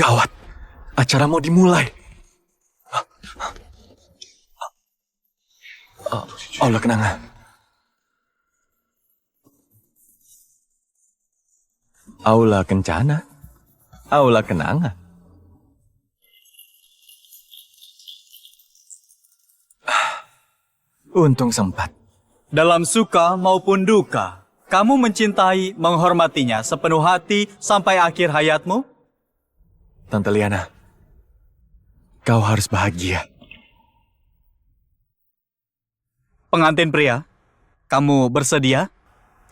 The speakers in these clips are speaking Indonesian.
Gawat, acara mau dimulai. Aula Kenanga. Aula Kencana. Aula Kenanga. Untung sempat. Dalam suka maupun duka, kamu mencintai, menghormatinya sepenuh hati sampai akhir hayatmu? Tante Liana, kau harus bahagia. Pengantin pria, kamu bersedia?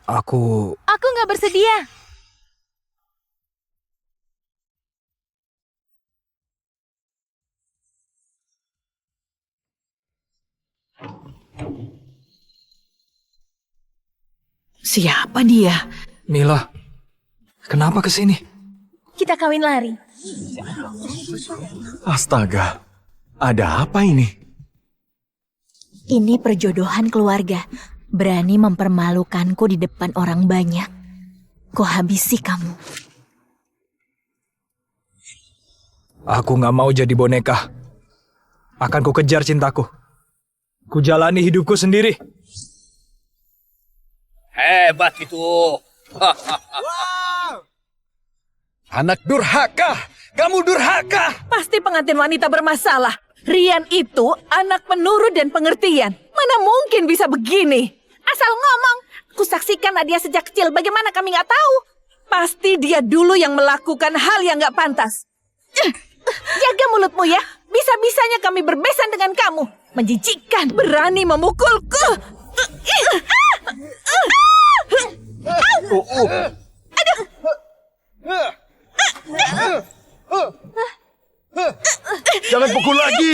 Aku nggak bersedia. Siapa dia? Mila, kenapa kesini? Kita kawin lari. Astaga, ada apa ini? Ini perjodohan keluarga. Berani mempermalukanku di depan orang banyak. Ku habisi kamu. Aku gak mau jadi boneka. Akan ku kejar cintaku. Ku jalani hidupku sendiri. Hebat itu. Anak durhaka, kamu durhaka. Pasti pengantin wanita bermasalah. Rian itu anak penurut dan pengertian. Mana mungkin bisa begini? Asal ngomong, kusaksikan dia sejak kecil. Bagaimana kami nggak tahu? Pasti dia dulu yang melakukan hal yang nggak pantas. Jaga mulutmu ya. Bisa-bisanya kami berbesan dengan kamu. Menjijikkan, berani memukulku. Jangan pukul lagi.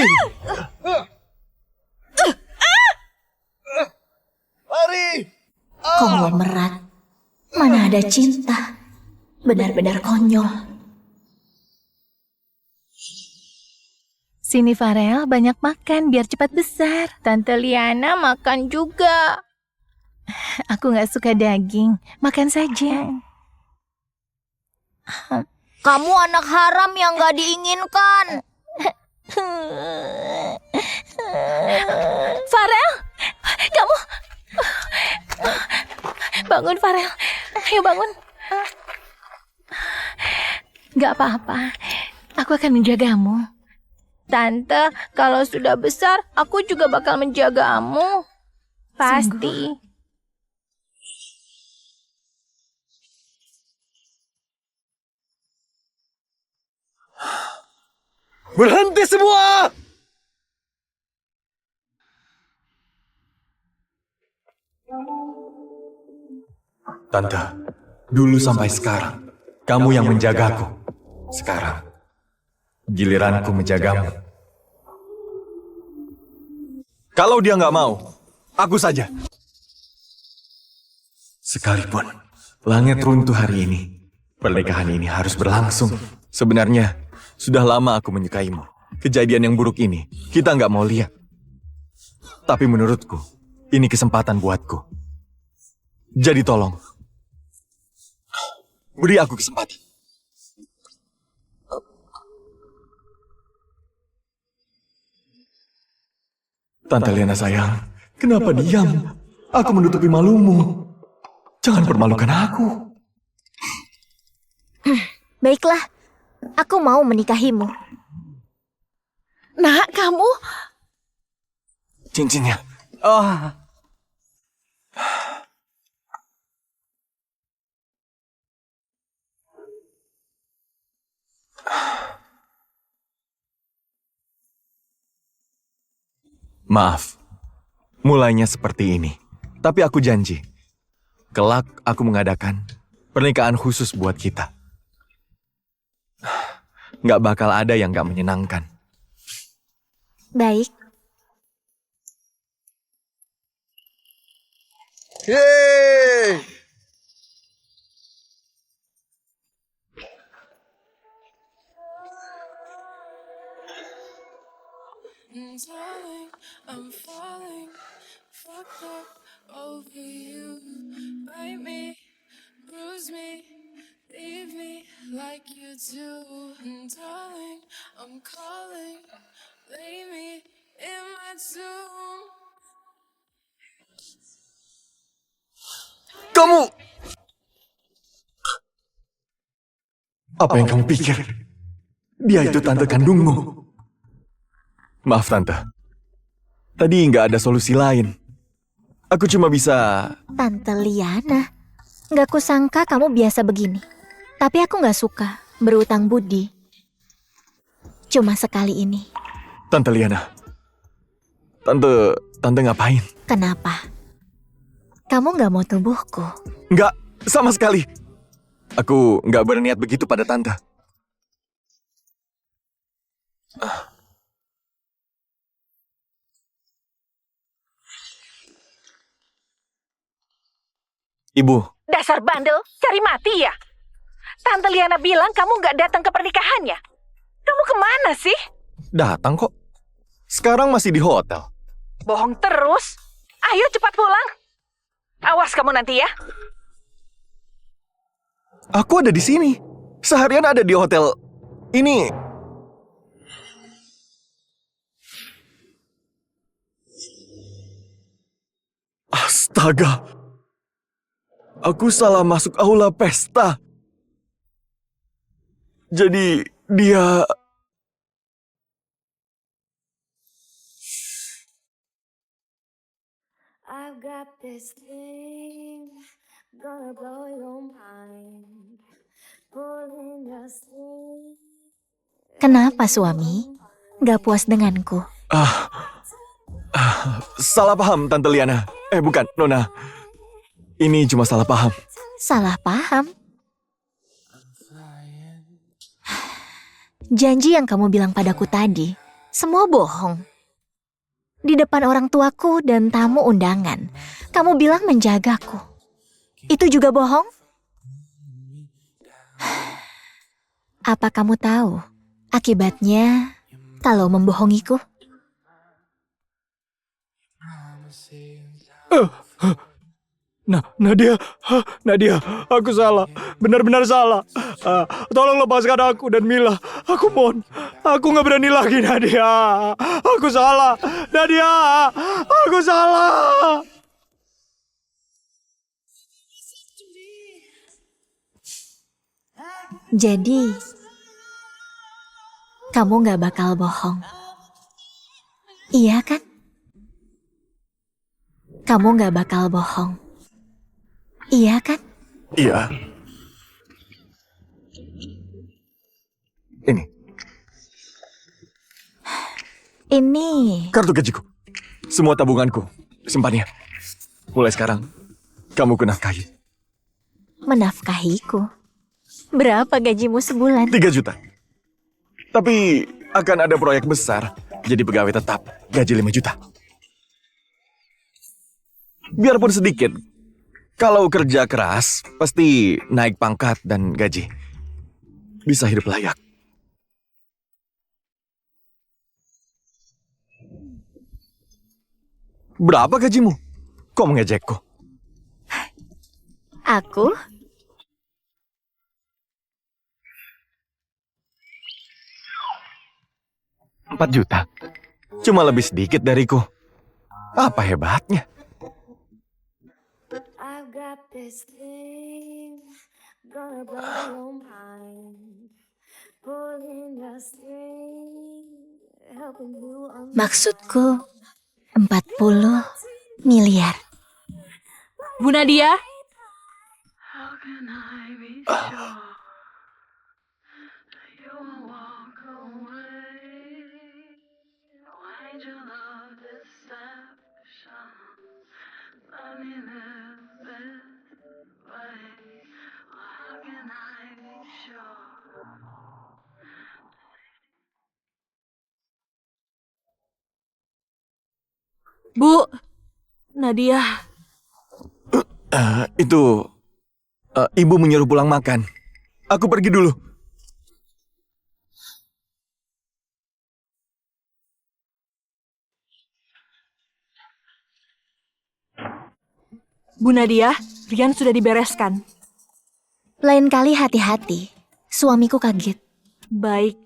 Lari. Konglomerat. Mana ada cinta. Benar-benar konyol. Sini Farel, banyak makan biar cepat besar. Tante Liana makan juga. Aku nggak suka daging, makan saja. Kamu anak haram yang gak diinginkan. Farel, kamu bangun Farel, ayo bangun. Gak apa-apa, aku akan menjagamu. Tante, kalau sudah besar, aku juga bakal menjagamu. Pasti. Berhenti semua. Tante, dulu sampai sekarang, kamu yang menjagaku. Sekarang, giliranku menjagamu. Kalau dia nggak mau, aku saja. Sekalipun langit runtuh hari ini, pernikahan ini harus berlangsung. Sebenarnya, sudah lama aku menyukaimu. Kejadian yang buruk ini, kita nggak mau lihat. Tapi menurutku, ini kesempatan buatku. Jadi tolong, beri aku kesempatan. Tante Liana sayang, kenapa diam? Aku menutupi malumu. Jangan permalukan aku. Baiklah, aku mau menikahimu. Nak, kamu? Cincinnya. Oh, Maaf, mulainya seperti ini. Tapi aku janji, kelak aku mengadakan pernikahan khusus buat kita. Nggak bakal ada yang nggak menyenangkan. Baik. Yeay. Darling, I'm falling, fucked up over you. Bite me, bruise me, leave me like you do. Darling, I'm calling. Lay me in my tomb. Kamu... Apa yang kamu pikir? Dia itu tante kandungmu. Maaf tante. Tadi nggak ada solusi lain. Aku cuma bisa... Tante Liana, nggak kusangka kamu biasa begini. Tapi aku nggak suka berutang budi. Cuma sekali ini. Tante Liana. Tante ngapain? Kenapa? Kamu nggak mau tubuhku? Nggak, sama sekali. Aku nggak berniat begitu pada tante. Ibu, Dasar bandel, cari mati ya? Tante Liana bilang kamu nggak datang ke pernikahannya. Kamu kemana sih? datang kok. Sekarang masih di hotel. Bohong terus. Ayo cepat pulang. Awas kamu nanti ya. Aku ada di sini. Seharian ada di hotel ini. Astaga. Aku salah masuk aula pesta. Jadi dia... I've got this thing, gonna blow your mind. Pulling your sleeve. Kenapa suami? Gak puas denganku? Salah paham, Tante Liana. Bukan, Nona. Ini cuma salah paham. Salah paham? Janji yang kamu bilang padaku tadi, semua bohong. Di depan orang tuaku dan tamu undangan, kamu bilang menjagaku. Itu juga bohong? Apa kamu tahu akibatnya kalau membohongiku? Nadia, aku salah. Benar-benar salah. Tolong lepaskan aku dan Mila. Aku mohon. Aku nggak berani lagi, Nadia. Aku salah. Nadia, aku salah. Jadi, kamu nggak bakal bohong. Iya kan? Kamu nggak bakal bohong. Iya kan? Iya. Ini kartu gajiku. Semua tabunganku. Simpannya. Mulai sekarang, kamu ku nafkahi. Menafkahiku. Berapa gajimu sebulan? 3 juta. Tapi akan ada proyek besar. Jadi pegawai tetap. Gaji 5 juta. Biarpun sedikit. Kalau kerja keras, pasti naik pangkat dan gaji. Bisa hidup layak. Berapa gajimu? Kok mengejekku? Aku? Rp4 juta. Cuma lebih sedikit dariku. Apa hebatnya? I've got this thing, gonna blow your mind. Pulling your string, helping you Maksudku 40 miliar. Bu Nadia, How can I be sure that you won't walk away? Why'd you love deception? Let me live this way. How can I be sure? Bu Nadia. Ibu menyuruh pulang makan. Aku pergi dulu. Bu Nadia, Rian sudah dibereskan. Lain kali hati-hati. Suamiku kaget. Baik.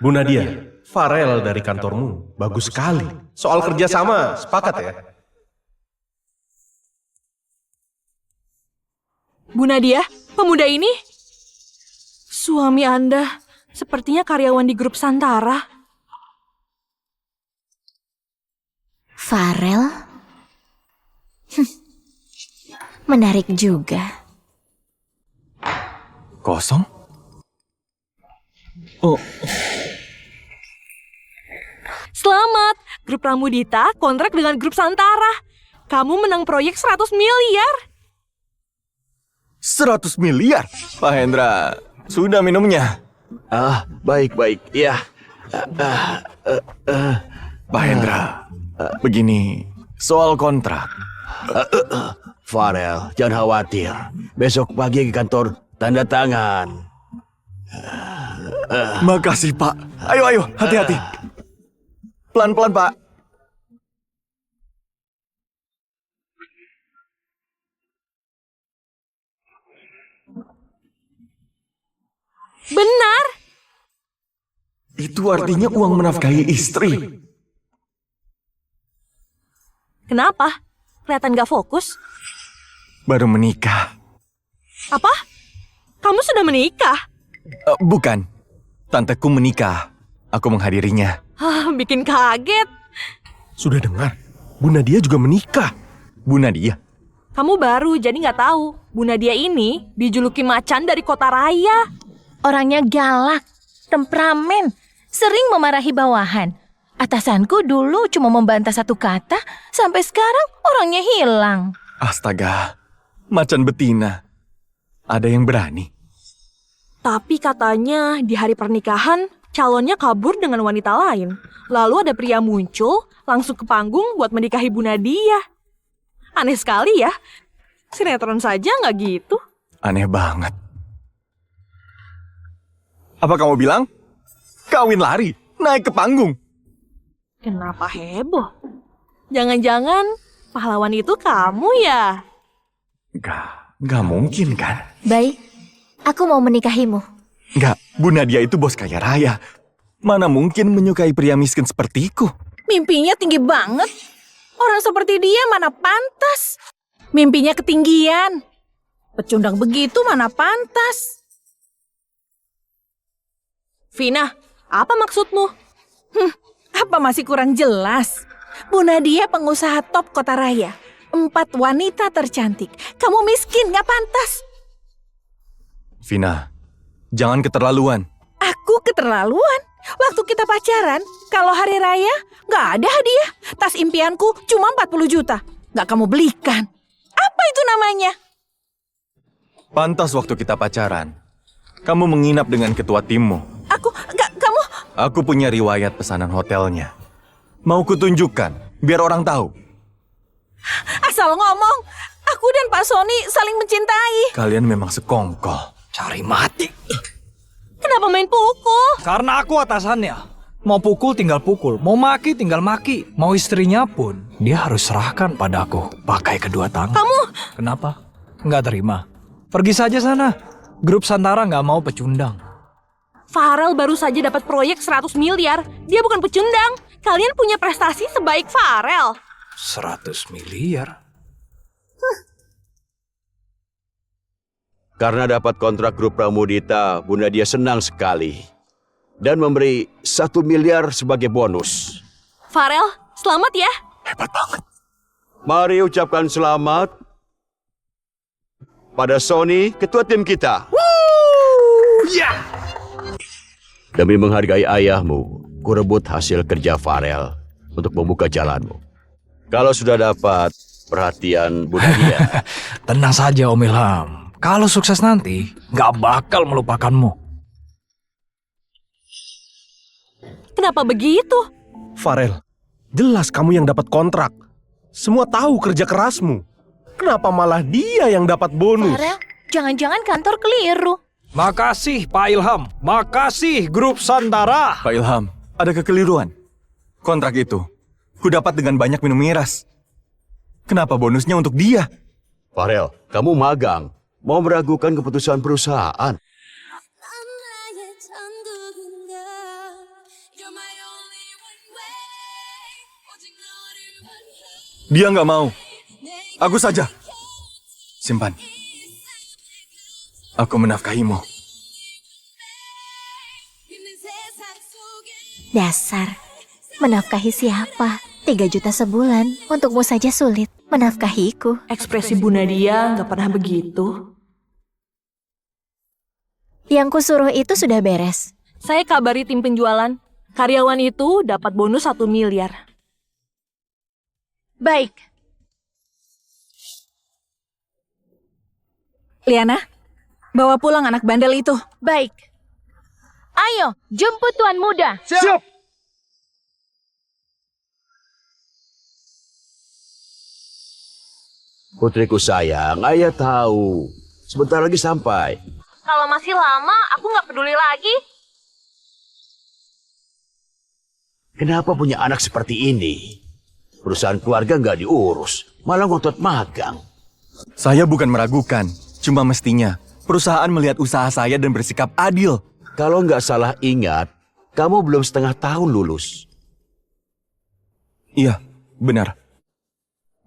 Bu Nadia, Farel dari kantormu. Bagus sekali. Soal kerjasama, sepakat ya? Bu Nadia, pemuda ini? Suami Anda sepertinya karyawan di grup Santara. Farel? Menarik juga. Kosong? Oh, Selamat, grup Pramudita kontrak dengan grup Santara. Kamu menang proyek 100 miliar. 100 miliar? Pak Hendra, sudah minumnya. Baik-baik. Ya. Pak Hendra, begini, soal kontrak. Farel, jangan khawatir. Besok pagi ke kantor tanda tangan. Makasih, Pak. Ayo, hati-hati. Pelan-pelan, Pak. Benar. Itu artinya uang menafkahi istri. Kenapa? Kelihatan gak fokus. Baru menikah. Apa? Kamu sudah menikah? Bukan. Tanteku menikah. Aku menghadirinya. Bikin kaget. Sudah dengar, Bu Nadia juga menikah. Bu Nadia. Kamu baru jadi nggak tahu. Bu Nadia ini dijuluki macan dari kota raya. Orangnya galak, temperamen, sering memarahi bawahan. Atasanku dulu cuma membantah satu kata, sampai sekarang orangnya hilang. Astaga, macan betina. Ada yang berani. Tapi katanya di hari pernikahan, calonnya kabur dengan wanita lain. Lalu ada pria muncul, langsung ke panggung buat menikahi Bu Nadia. Aneh sekali ya. Sinetron saja nggak gitu. Aneh banget. Apa kamu bilang? Kawin lari, naik ke panggung. Kenapa heboh? Jangan-jangan pahlawan itu kamu ya? Nggak mungkin kan? Baik, aku mau menikahimu. Nggak, Bu Nadia itu bos kaya raya. Mana mungkin menyukai pria miskin sepertiku? Mimpinya tinggi banget. Orang seperti dia mana pantas. Mimpinya ketinggian. Pecundang begitu mana pantas. Vina, apa maksudmu? Apa masih kurang jelas? Bu Nadia pengusaha top kota raya. 4 wanita tercantik. Kamu miskin, nggak pantas. Vina, jangan keterlaluan. Aku keterlaluan. Waktu kita pacaran, kalau hari raya, nggak ada hadiah. Tas impianku cuma 40 juta. Nggak kamu belikan. Apa itu namanya? Pantas waktu kita pacaran, kamu menginap dengan ketua timmu. Kamu... Aku punya riwayat pesanan hotelnya. Mau kutunjukkan, biar orang tahu. Asal ngomong, aku dan Pak Sony saling mencintai. Kalian memang sekongkol. Cari mati. Kenapa main pukul? Karena aku atasannya. Mau pukul tinggal pukul, mau maki tinggal maki. Mau istrinya pun, dia harus serahkan padaku. Pakai kedua tangan. Kamu... Kenapa? Nggak terima. Pergi saja sana. Grup Santara nggak mau pecundang. Farel baru saja dapat proyek 100 miliar. Dia bukan pecundang. Kalian punya prestasi sebaik Farel. 100 miliar? Karena dapat kontrak grup Pramudita, Bu Nadia senang sekali. Dan memberi 1 miliar sebagai bonus. Farel, selamat ya. Hebat banget. Mari ucapkan selamat pada Sony, ketua tim kita. Demi menghargai ayahmu, kurebut hasil kerja Farel untuk membuka jalanmu. Kalau sudah dapat perhatian Bu Nadia. Tenang saja Om Ilham. Kalau sukses nanti, nggak bakal melupakanmu. Kenapa begitu? Farel, jelas kamu yang dapat kontrak. Semua tahu kerja kerasmu. Kenapa malah dia yang dapat bonus? Farel, jangan-jangan kantor keliru. Makasih Pak Ilham. Makasih Grup Santara. Pak Ilham, ada kekeliruan. Kontrak itu, ku dapat dengan banyak minum miras. Kenapa bonusnya untuk dia? Farel, kamu magang. Mau meragukan keputusan perusahaan. 난 나의 천국인가 You're my only one way 오직 너를 원해 Dia nggak mau. Aku saja. Simpan. Aku menafkahimu. 있는 세상 속에 Dasar. Menafkahi siapa? 3 juta sebulan. Untukmu saja sulit. Menafkahiku. Ekspresi Bu Nadia nggak pernah begitu. Yang kusuruh itu sudah beres. Saya kabari tim penjualan. Karyawan itu dapat bonus 1 miliar. Baik, Liana, bawa pulang anak bandel itu. baik. Ayo, jemput Tuan Muda. Putriku sayang, ayah tahu. Sebentar lagi sampai. Kalau masih lama, aku nggak peduli lagi. Kenapa punya anak seperti ini? Perusahaan keluarga nggak diurus, malah ngotot magang. Saya bukan meragukan. Cuma mestinya perusahaan melihat usaha saya dan bersikap adil. Kalau nggak salah ingat, kamu belum setengah tahun lulus. Iya, benar.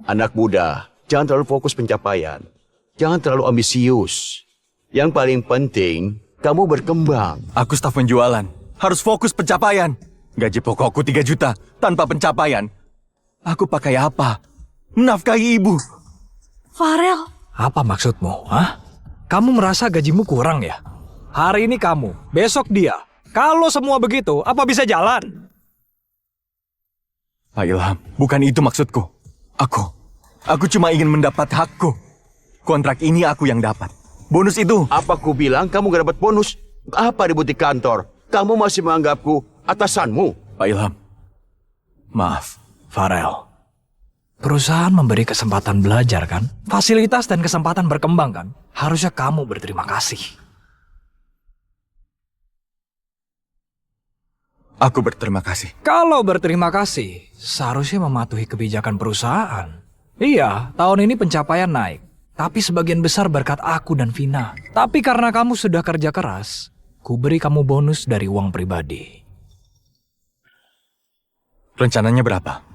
Anak muda, jangan terlalu fokus pencapaian. Jangan terlalu ambisius. Yang paling penting, kamu berkembang. Aku staf penjualan. Harus fokus pencapaian. Gaji pokokku 3 juta tanpa pencapaian. Aku pakai apa? Menafkahi ibu. Farel, Apa maksudmu? Hah? Kamu merasa gajimu kurang ya? Hari ini kamu, besok dia. Kalau semua begitu, apa bisa jalan? Pak Ilham, bukan itu maksudku. Aku cuma ingin mendapat hakku. Kontrak ini aku yang dapat. Bonus itu, Apa ku bilang kamu gak dapat bonus? Apa ribut di kantor? Kamu masih menganggapku atasanmu? Pak Ilham. Maaf. Farel, perusahaan memberi kesempatan belajar kan? Fasilitas dan kesempatan berkembang kan? Harusnya kamu berterima kasih. Aku berterima kasih. Kalau berterima kasih, seharusnya mematuhi kebijakan perusahaan. Iya, tahun ini pencapaian naik. Tapi sebagian besar berkat aku dan Vina. Tapi karena kamu sudah kerja keras, ku beri kamu bonus dari uang pribadi. Rencananya berapa?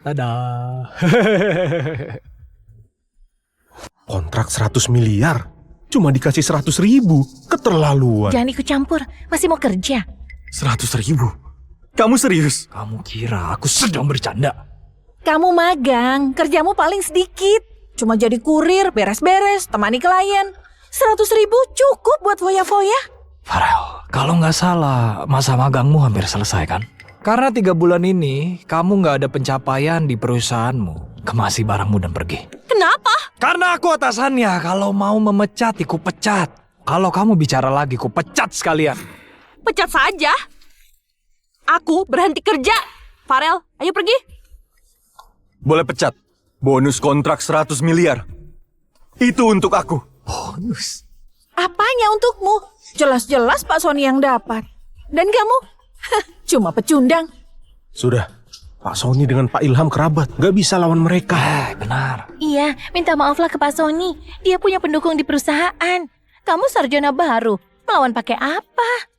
Tada. Kontrak 100 miliar. Cuma dikasih 100 ribu. Keterlaluan. Jangan ikut campur, masih mau kerja. 100.000. Kamu serius? Kamu kira aku sedang bercanda? kamu magang, kerjamu paling sedikit. Cuma jadi kurir, beres-beres, temani klien. 100.000 cukup buat foya-foya. Farel, kalau nggak salah, masa magangmu hampir selesai kan? Karena 3 bulan ini, kamu nggak ada pencapaian di perusahaanmu. Kemasi barangmu dan pergi. Kenapa? Karena aku atasannya, kalau mau memecat, ku pecat. Kalau kamu bicara lagi, ku pecat sekalian. Pecat saja. Aku berhenti kerja. Farel, ayo pergi. Boleh pecat. Bonus kontrak 100 miliar. Itu untuk aku. Bonus? Apanya untukmu? Jelas-jelas Pak Sony yang dapat. Dan kamu? Cuma pecundang. Sudah, Pak Sony dengan Pak Ilham kerabat. Gak bisa lawan mereka. Benar. Iya, minta maaflah ke Pak Sony. Dia punya pendukung di perusahaan. Kamu sarjana baru, melawan pakai apa?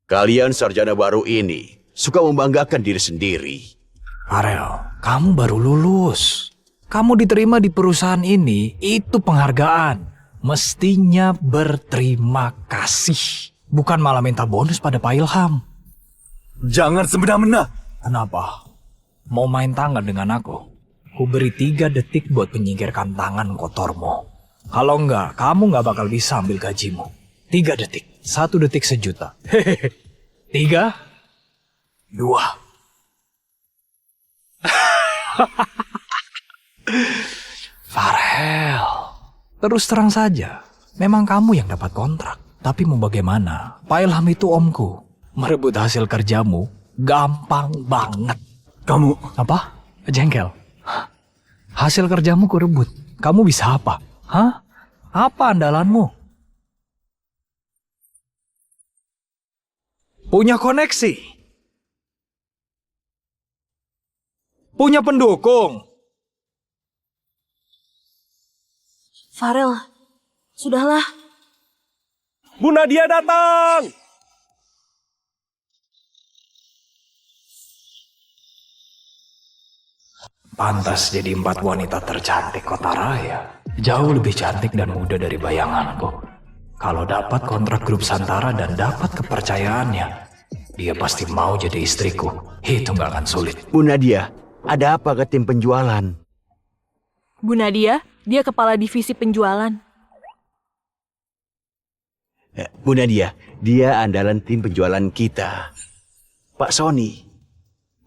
Kalian sarjana baru ini suka membanggakan diri sendiri. Farel, kamu baru lulus. Kamu diterima di perusahaan ini, itu penghargaan. Mestinya berterima kasih. Bukan malah minta bonus pada Pak Ilham. Jangan semena-mena. Kenapa? Mau main tangan dengan aku? Ku beri 3 detik buat menyingkirkan tangan kotormu. Kalau enggak, kamu nggak bakal bisa ambil gajimu. 3 detik. 1 detik sejuta. Hehehe. 3, 2. Farel, terus terang saja, memang kamu yang dapat kontrak. Tapi mau bagaimana? Pak Ilham itu omku. Merebut hasil kerjamu gampang banget. Kamu... Apa? Jengkel? Hasil kerjamu kurebut. Kamu bisa apa? Hah? Apa andalanmu? Punya koneksi. Punya pendukung. Farel, sudahlah. Bu Nadia datang! Pantas jadi 4 wanita tercantik kota raya. Jauh lebih cantik dan muda dari bayanganku. Kalau dapat kontrak grup Santara dan dapat kepercayaannya, dia pasti mau jadi istriku. Itu gak akan sulit. Bu Nadia, ada apa ke tim penjualan? Bu Nadia, dia kepala divisi penjualan. Bu Nadia, dia andalan tim penjualan kita. Pak Sony,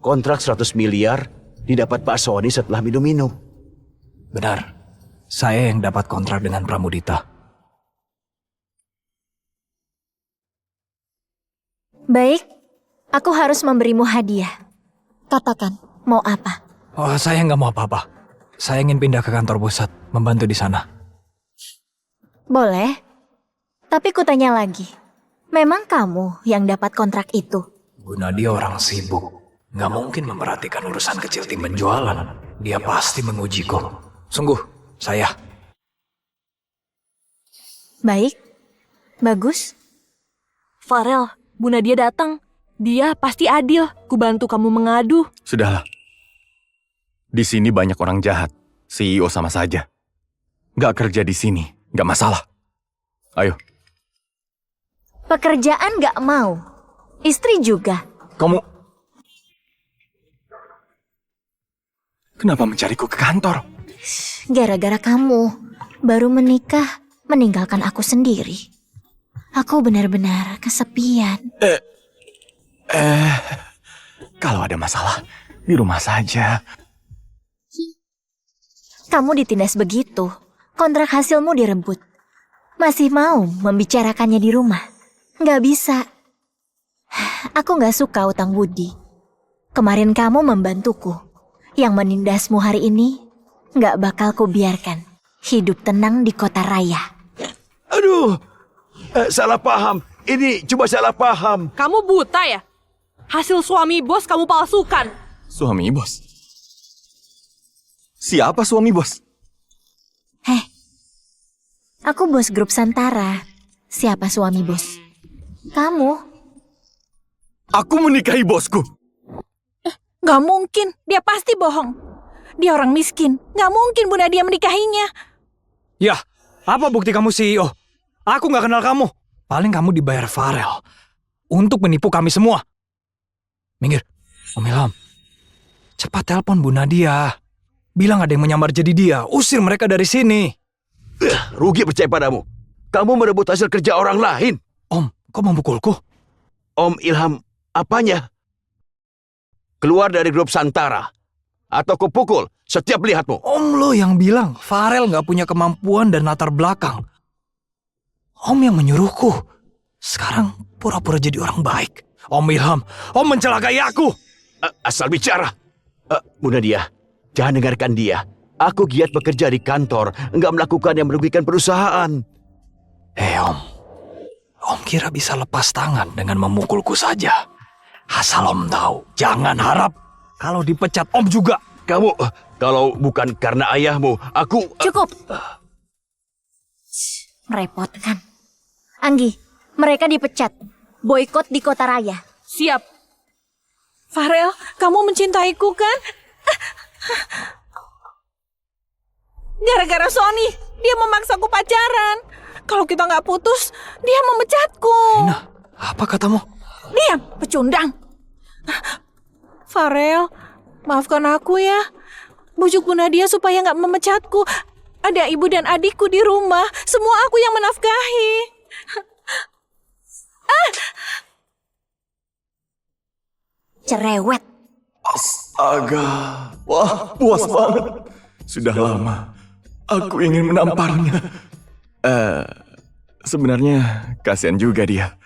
kontrak 100 miliar didapat Pak Sony setelah minum-minum. Benar, saya yang dapat kontrak dengan Pramudita. Baik, aku harus memberimu hadiah. Katakan, mau apa? Oh, saya nggak mau apa-apa. Saya ingin pindah ke kantor pusat, membantu di sana. Boleh. Tapi kutanya lagi, memang kamu yang dapat kontrak itu? Bu Nadia orang sibuk. Nggak mungkin memperhatikan urusan kecil tim penjualan. Dia pasti mengujiku. Sungguh, saya. Baik, bagus. Farel, Bu Nadia datang. Dia pasti adil. Ku bantu kamu mengadu. Sudahlah. Di sini banyak orang jahat. CEO sama saja. Gak kerja di sini, gak masalah. Ayo. Pekerjaan gak mau. Istri juga. Kamu... Kenapa mencariku ke kantor? Gara-gara kamu baru menikah, meninggalkan aku sendiri. Aku benar-benar kesepian. Kalau ada masalah, di rumah saja. Kamu ditindas begitu, kontrak hasilmu direbut. Masih mau membicarakannya di rumah? Nggak bisa. Aku nggak suka utang budi. Kemarin kamu membantuku. Yang menindasmu hari ini nggak bakal kubiarkan hidup tenang di kota raya. Aduh, salah paham. Ini cuma salah paham. Kamu buta ya? Hasil suami bos kamu palsukan. Suami bos? Siapa suami bos? Heh, aku bos grup Santara. Siapa suami bos? Kamu. Aku menikahi bosku. Gak mungkin, dia pasti bohong. Dia orang miskin. Gak mungkin Bu Nadia menikahinya. Ya, apa bukti kamu CEO? Aku nggak kenal kamu. Paling kamu dibayar Farel untuk menipu kami semua. Minggir, Om Ilham. Cepat telepon Bu Nadia. Bilang ada yang menyamar jadi dia. Usir mereka dari sini. Rugi percaya padamu. Kamu merebut hasil kerja orang lain. Om, kok memukulku? Om Ilham, apanya? Keluar dari grup Santara. Atau kupukul setiap lihatmu. Om lo yang bilang Farel nggak punya kemampuan dan latar belakang. Om yang menyuruhku. Sekarang pura-pura jadi orang baik. Om Ilham, Om mencelakai aku. Asal bicara. Bu Nadia, jangan dengarkan dia. Aku giat bekerja di kantor, enggak melakukan yang merugikan perusahaan. Om. Om kira bisa lepas tangan dengan memukulku saja. Asal Om tahu, jangan harap kalau dipecat Om juga. Kamu, kalau bukan karena ayahmu, aku... Cukup. Merepotkan. Anggi, mereka dipecat. Boikot di kota raya. Siap. Farel, kamu mencintaiku kan? Gara-gara Sony, dia memaksaku pacaran. Kalau kita nggak putus, dia memecatku. Nah, apa katamu? Diam, pecundang. Farel, maafkan aku ya. Bujuk Bu Nadia supaya nggak memecatku. Ada ibu dan adikku di rumah. Semua aku yang menafkahi. Cerewet. Astaga, wah puas banget. Sudah lama aku ingin menamparnya. Sebenarnya kasihan juga dia.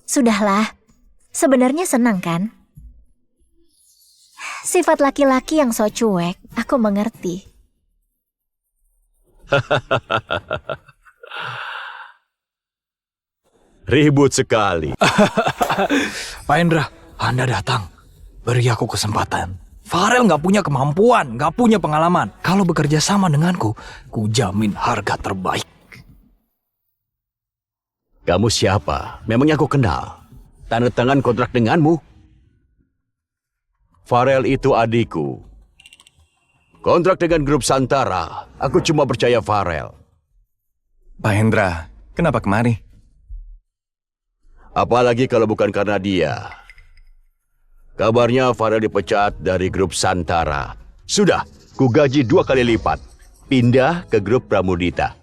Sudahlah, sebenarnya senang kan? Sifat laki-laki yang so cuek, aku mengerti. Ribut sekali. Pak Hendra, Anda datang. Beri aku kesempatan. Farel nggak punya kemampuan, nggak punya pengalaman. Kalau bekerja sama denganku, ku jamin harga terbaik. Kamu siapa? Memangnya aku kenal. Tanda tangan kontrak denganmu. Farel itu adikku. Kontrak dengan grup Santara. Aku cuma percaya Farel. Pak Hendra, kenapa kemari? Apalagi kalau bukan karena dia. Kabarnya Farel dipecat dari grup Santara. Sudah, ku gaji 2 kali lipat. Pindah ke grup Pramudita.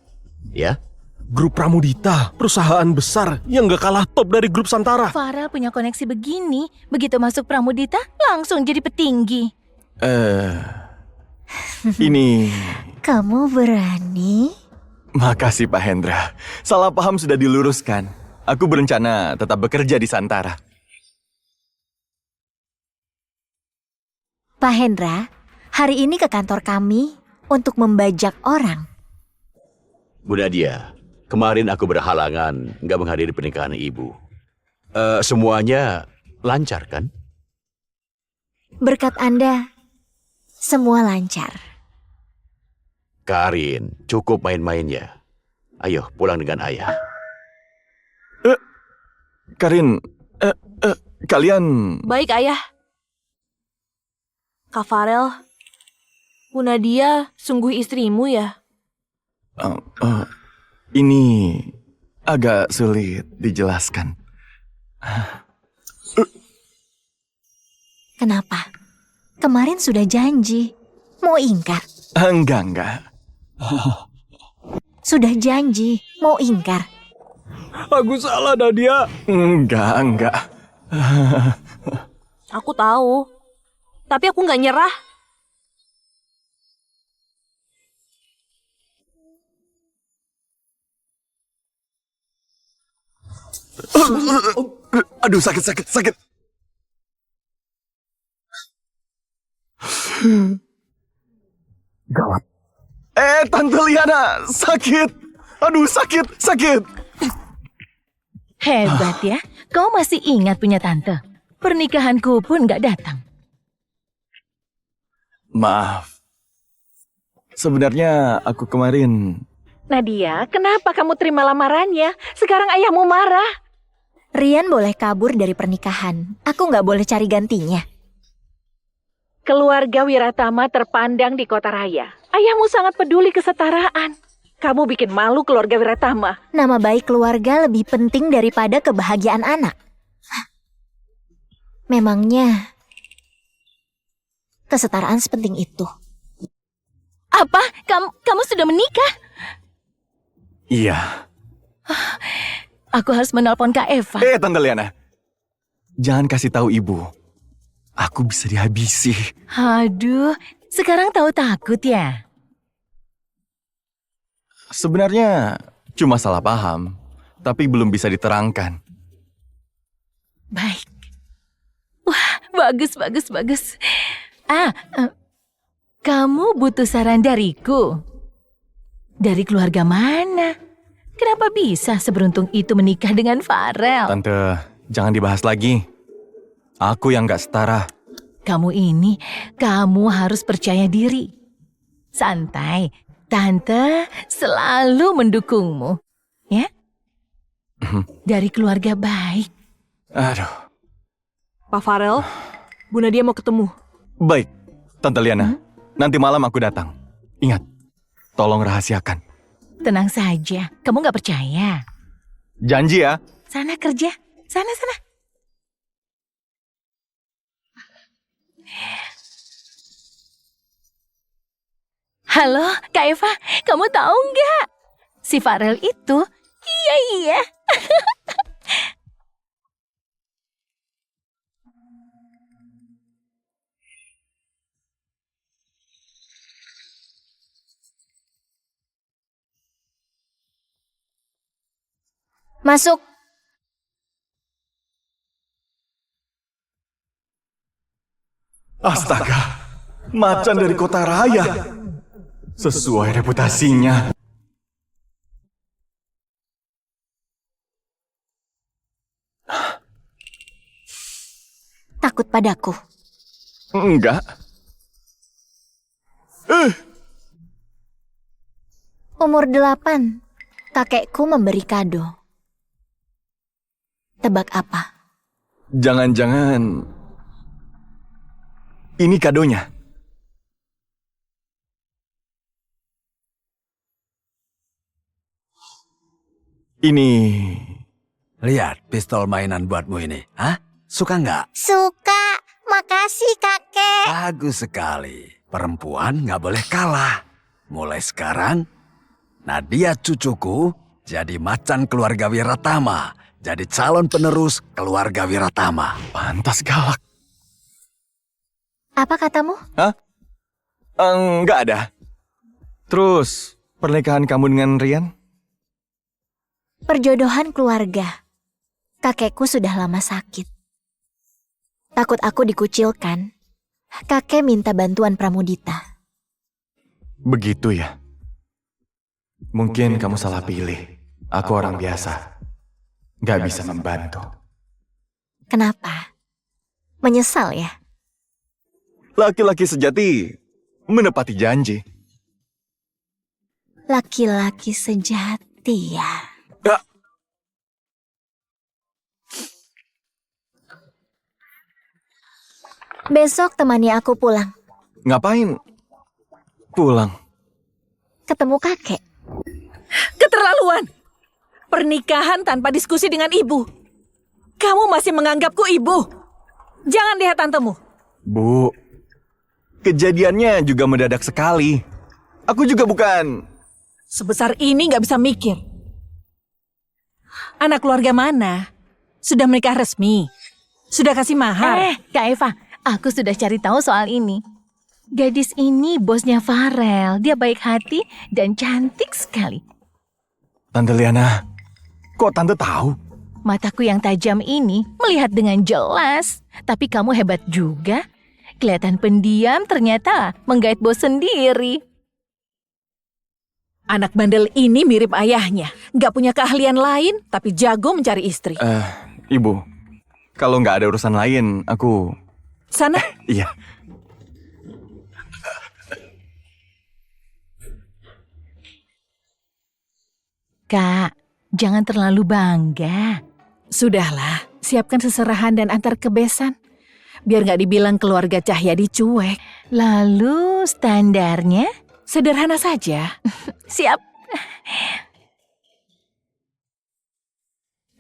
Ya? Grup Pramudita, perusahaan besar yang gak kalah top dari grup Santara. Farel punya koneksi begini, begitu masuk Pramudita langsung jadi petinggi. Ini... Kamu berani? Makasih Pak Hendra. Salah paham sudah diluruskan. Aku berencana tetap bekerja di Santara. Pak Hendra, hari ini ke kantor kami untuk membajak orang. Bu Nadia, kemarin aku berhalangan nggak menghadiri pernikahan ibu. Semuanya lancar kan? Berkat Anda, semua lancar. Karin, cukup main-mainnya. Ayo pulang dengan ayah. Karin, kalian... Baik, Ayah. Kak Farel, Bu Nadia sungguh istrimu ya? Ini agak sulit dijelaskan. Kenapa? Kemarin sudah janji. Mau ingkar? Enggak. Sudah janji. Mau ingkar? Aku salah, Nadia. Enggak. Aku tahu. Tapi aku nggak nyerah. Aduh, sakit. Gawat. Tante Liana, sakit. Aduh, sakit. Hebat ya, kau masih ingat punya tante. Pernikahanku pun gak datang. Maaf. Sebenarnya aku kemarin... Nadia, kenapa kamu terima lamarannya? Sekarang ayahmu marah. Rian boleh kabur dari pernikahan. Aku nggak boleh cari gantinya. Keluarga Wiratama terpandang di kota raya. Ayahmu sangat peduli kesetaraan. Kamu bikin malu keluarga Wiratama. Nama baik keluarga lebih penting daripada kebahagiaan anak. Memangnya kesetaraan sepenting itu? Apa? Kamu sudah menikah? Iya. Aku harus menelpon Kak Eva. Tante Liana. Jangan kasih tahu ibu. Aku bisa dihabisi. Aduh, sekarang tahu takut ya? Sebenarnya cuma salah paham, tapi belum bisa diterangkan. Baik. Wah, bagus. Kamu butuh saran dariku? Dari keluarga mana? Kenapa bisa seberuntung itu menikah dengan Farel? Tante, jangan dibahas lagi. Aku yang gak setara. Kamu harus percaya diri. Santai, Tante selalu mendukungmu. Ya? Dari keluarga baik. Aduh. Pak Farel, Bu Nadia mau ketemu. Baik, Tante Liana. Nanti malam aku datang. Ingat, tolong rahasiakan. Tenang saja, kamu gak percaya. Janji ya. Sana kerja, sana. Halo, Kak Eva, kamu tahu nggak? Si Farel itu, iya. Masuk. Astaga, macan dari kota raya. Sesuai reputasinya. Takut padaku. Enggak. Umur 8, kakekku memberi kado. Tebak apa? Jangan-jangan ini kadonya. Ini Lihat pistol mainan buatmu ini. Hah? Suka nggak? Suka. Makasih, kakek. Bagus sekali. Perempuan nggak boleh kalah. Mulai sekarang, Nadia cucuku jadi macan keluarga Wiratama. Jadi calon penerus keluarga Wiratama. pantas galak. Apa katamu? Hah? Enggak ada. Terus, pernikahan kamu dengan Rian? Perjodohan keluarga. Kakekku sudah lama sakit. Takut aku dikucilkan, kakek minta bantuan Pramudita. Begitu ya? Mungkin kamu salah pilih. Aku orang biasa. Gak bisa membantu. Kenapa? Menyesal ya? Laki-laki sejati menepati janji. Laki-laki sejati ya. Besok temani aku pulang. Ngapain? Pulang. Ketemu kakek. Keterlaluan. Pernikahan tanpa diskusi dengan ibu. Kamu masih menganggapku ibu. Jangan lihat tantemu. Bu, kejadiannya juga mendadak sekali. Aku juga bukan... Sebesar ini nggak bisa mikir. Anak keluarga mana? Sudah menikah resmi? Sudah kasih mahar? Kak Eva, aku sudah cari tahu soal ini. Gadis ini bosnya Farel. Dia baik hati dan cantik sekali. Tante Liana, kok Tante tahu? Mataku yang tajam ini melihat dengan jelas. Tapi kamu hebat juga. Kelihatan pendiam, ternyata menggait bos sendiri. Anak bandel ini mirip ayahnya. Nggak punya keahlian lain, tapi jago mencari istri. Ibu, kalau nggak ada urusan lain, aku... Sana. Iya. Kak, jangan terlalu bangga. Sudahlah, siapkan seserahan dan antar ke besan. Biar nggak dibilang keluarga Cahyadi cuek. Lalu standarnya? Sederhana saja. Siap.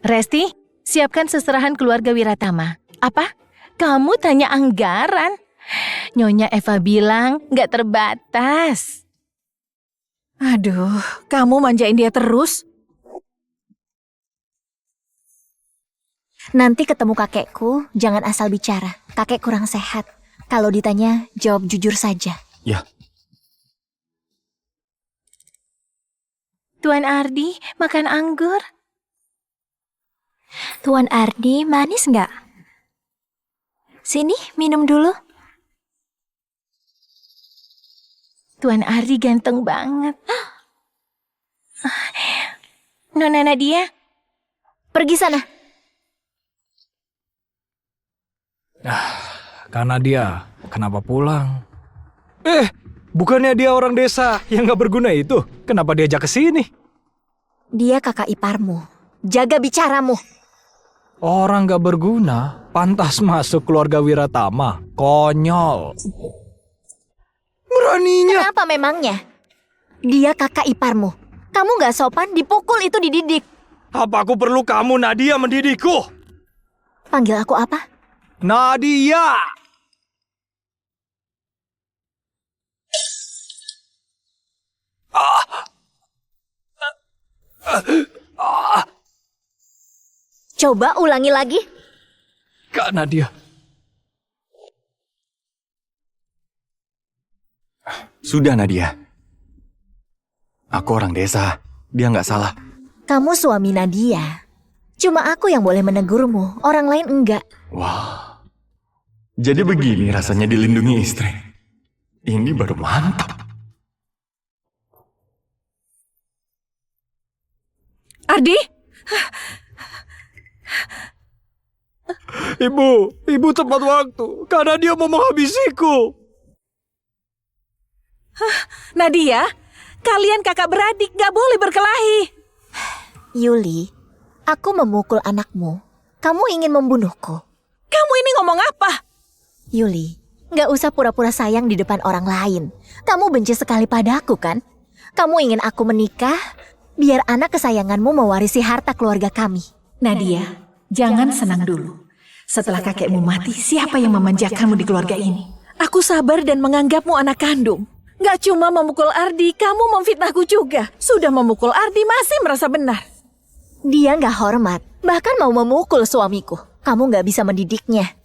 Resti, siapkan seserahan keluarga Wiratama. Apa? Kamu tanya anggaran? Nyonya Eva bilang nggak terbatas. Aduh, kamu manjain dia terus. Nanti ketemu kakekku, jangan asal bicara. Kakek kurang sehat. Kalau ditanya, jawab jujur saja. Ya. Tuan Ardi, makan anggur. Tuan Ardi, manis nggak? Sini, minum dulu. Tuan Ardi ganteng banget. Nona Nadia, Pergi sana. Karena dia, kenapa pulang? Bukannya dia orang desa yang gak berguna itu? Kenapa diajak ke sini? Dia kakak iparmu. Jaga bicaramu. Orang gak berguna, pantas masuk keluarga Wiratama. Konyol. Beraninya. Kenapa memangnya? Dia kakak iparmu. Kamu gak sopan, dipukul itu dididik. Apa aku perlu kamu, Nadia, mendidikku? Panggil aku apa? Nadia! Coba ulangi lagi. Kak Nadia. Sudah, Nadia. Aku orang desa. Dia nggak salah. Kamu suami Nadia. Cuma aku yang boleh menegurmu, orang lain enggak. Wah, jadi begini rasanya dilindungi istri. Ini baru mantap. Ardi? Ibu tepat waktu. Karena dia mau menghabisiku. Nadia, kalian kakak beradik gak boleh berkelahi. Yuli, aku memukul anakmu. Kamu ingin membunuhku. Kamu ini ngomong apa? Yuli, gak usah pura-pura sayang di depan orang lain. Kamu benci sekali padaku kan? Kamu ingin aku menikah, biar anak kesayanganmu mewarisi harta keluarga kami. Nadia, jangan senang dulu. Setelah kakekmu mati, siapa yang memanjakanmu di keluarga ini? Aku sabar dan menganggapmu anak kandung. Gak cuma memukul Ardi, kamu memfitnahku juga. Sudah memukul Ardi masih merasa benar. Dia gak hormat, bahkan mau memukul suamiku. Kamu gak bisa mendidiknya.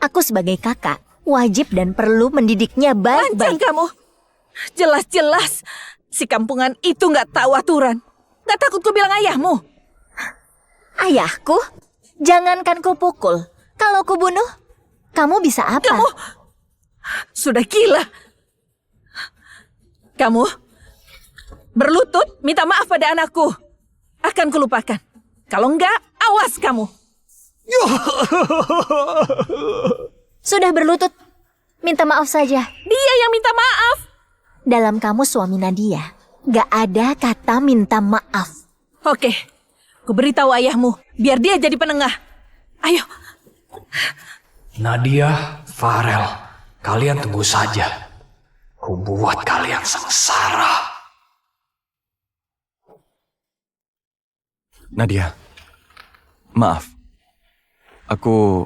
Aku sebagai kakak, wajib dan perlu mendidiknya Lancang baik-baik. kamu. Jelas-jelas, si kampungan itu gak tahu aturan. Gak takut ku bilang ayahmu? Ayahku? Jangankan ku pukul. Kalau ku bunuh, kamu bisa apa? Kamu sudah gila. Kamu berlutut minta maaf pada anakku. Akan kulupakan. Kalau enggak, awas kamu. Sudah berlutut, minta maaf saja. Dia yang minta maaf. Dalam kamus suami Nadia, gak ada kata minta maaf. Oke, ku beritahu ayahmu, biar dia jadi penengah. Ayo. Nadia, Farel, kalian tunggu saja. Ku buat kalian sengsara. Nadia, maaf. Aku...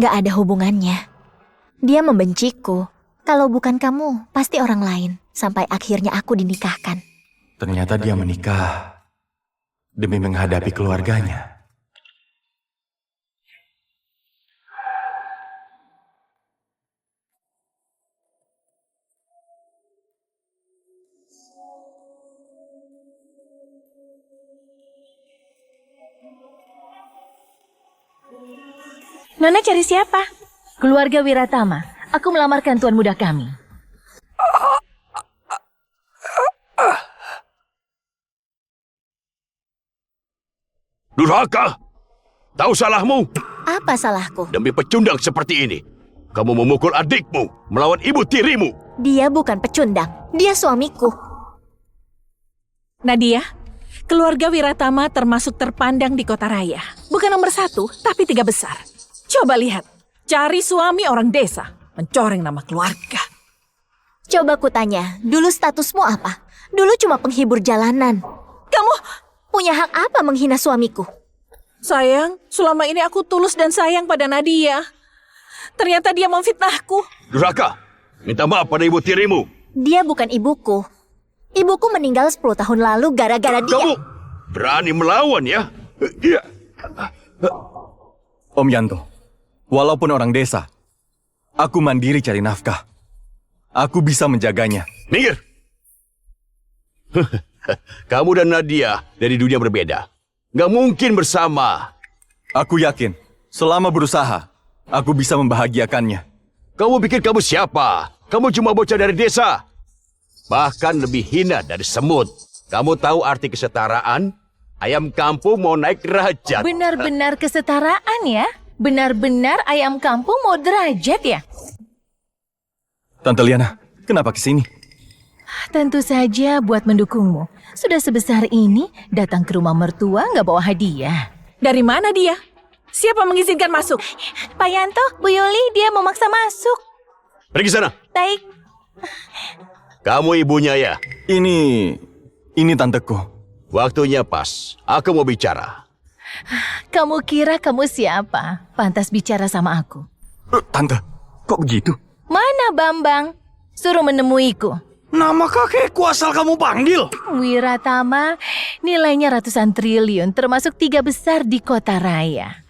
Gak ada hubungannya. Dia membenciku. Kalau bukan kamu, pasti orang lain. Sampai akhirnya aku dinikahkan. Ternyata dia menikah demi menghadapi keluarganya. Nona cari siapa? Keluarga Wiratama. Aku melamarkan tuan muda kami. Durhaka! Tahu salahmu? Apa salahku? Demi pecundang seperti ini, kamu memukul adikmu, melawan ibu tirimu. Dia bukan pecundang. Dia suamiku. Nadia, keluarga Wiratama termasuk terpandang di kota raya. Bukan nomor 1, tapi 3 besar. Coba lihat, cari suami orang desa, mencoreng nama keluarga. Coba kutanya, dulu statusmu apa? Dulu cuma penghibur jalanan. Kamu punya hak apa menghina suamiku? Sayang, selama ini aku tulus dan sayang pada Nadia. Ternyata dia memfitnahku. Durhaka, minta maaf pada ibu tirimu. Dia bukan ibuku. Ibuku meninggal 10 tahun lalu gara-gara dia. Kamu berani melawan ya? Iya. Om Yanto, walaupun orang desa, aku mandiri cari nafkah. Aku bisa menjaganya. Minggir! Kamu dan Nadia dari dunia berbeda. Gak mungkin bersama. Aku yakin, selama berusaha, aku bisa membahagiakannya. Kamu pikir kamu siapa? Kamu cuma bocah dari desa. Bahkan lebih hina dari semut. Kamu tahu arti kesetaraan? Ayam kampung mau naik derajat. Benar-benar kesetaraan ya? Benar-benar ayam kampung mau derajat ya? Tante Liana, kenapa kesini? Tentu saja buat mendukungmu. Sudah sebesar ini, datang ke rumah mertua nggak bawa hadiah. Dari mana dia? Siapa mengizinkan masuk? Pak Yanto, Bu Yuli, dia memaksa masuk. Pergi sana. Baik. Kamu ibunya ya? Ini tanteku. Waktunya pas. Aku mau bicara. Kamu kira kamu siapa? Pantas bicara sama aku. Tante, kok begitu? Mana Bambang? Suruh menemuiku. Nama kakekku asal kamu panggil. Wiratama, nilainya ratusan triliun, termasuk 3 besar di kota raya.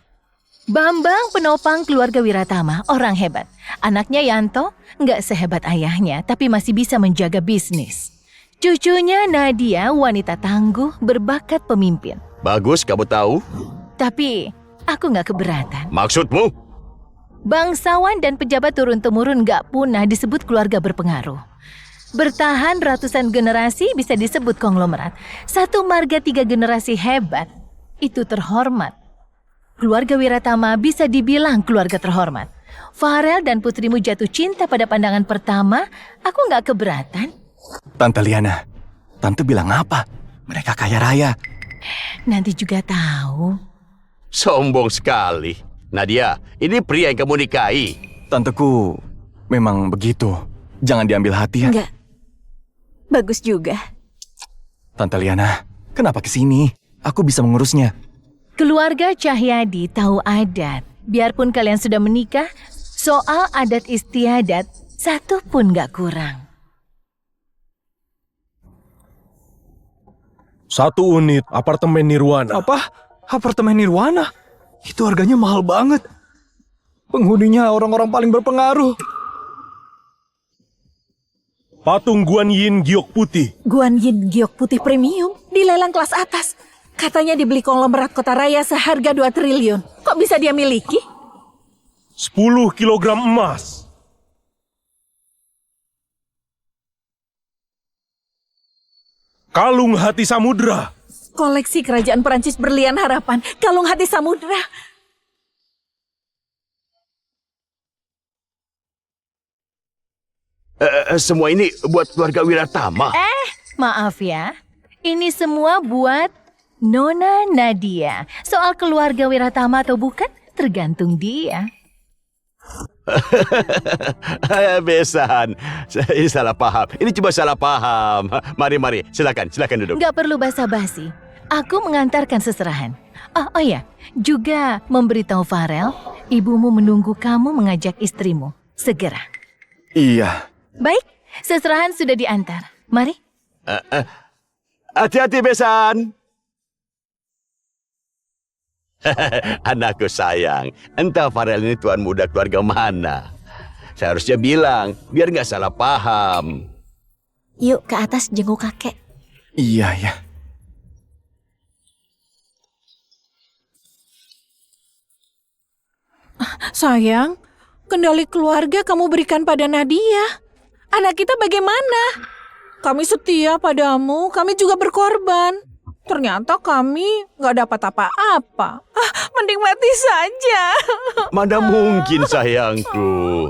Bambang penopang keluarga Wiratama, orang hebat. Anaknya Yanto, nggak sehebat ayahnya, tapi masih bisa menjaga bisnis. Cucunya Nadia, wanita tangguh, berbakat pemimpin. Bagus, kamu tahu. Tapi aku nggak keberatan. Maksudmu? Bangsawan dan pejabat turun-temurun nggak punah disebut keluarga berpengaruh. Bertahan ratusan generasi bisa disebut konglomerat. Satu marga 3 generasi hebat, itu terhormat. Keluarga Wiratama bisa dibilang keluarga terhormat. Farel dan putrimu jatuh cinta pada pandangan pertama, aku nggak keberatan. Tante Liana, Tante bilang apa? Mereka kaya raya. Nanti juga tahu. Sombong sekali. Nadia, ini pria yang kamu nikahi. Tanteku memang begitu. Jangan diambil hati ya. Enggak. Bagus juga. Tante Liana, kenapa kesini? Aku bisa mengurusnya. Keluarga Cahyadi tahu adat. Biarpun kalian sudah menikah, soal adat istiadat, satu pun nggak kurang. 1 unit apartemen Nirwana. Apa? Apartemen Nirwana? Itu harganya mahal banget. Penghuninya orang-orang paling berpengaruh. Patung Guan Yin giok putih. Guan Yin giok putih premium dilelang kelas atas. Katanya dibeli konglomerat Kota Raya seharga 2 triliun. Kok bisa dia miliki? 10 kilogram emas. Kalung hati samudra. Koleksi kerajaan Perancis berlian harapan. Kalung hati samudra. Semua ini buat keluarga Wiratama. Maaf ya, ini semua buat Nona Nadia. Soal keluarga Wiratama atau bukan, tergantung dia. Besan, ini salah paham. Ini cuma salah paham. Mari, silakan duduk. Nggak perlu basa-basi. Aku mengantarkan seserahan. Oh ya, juga memberitahu Farel, ibumu menunggu kamu mengajak istrimu. Segera. Iya. Baik, seserahan sudah diantar. Mari. Hati-hati, Besan. Anakku sayang, entah Farel ini tuan muda keluarga mana. Saya harusnya bilang, biar nggak salah paham. Yuk ke atas jenguk kakek. Iya ya. Sayang, kendali keluarga kamu berikan pada Nadia. Anak kita bagaimana? Kami setia padamu, kami juga berkorban. Ternyata kami nggak dapat apa-apa. Mending mati saja. Mana mungkin sayangku.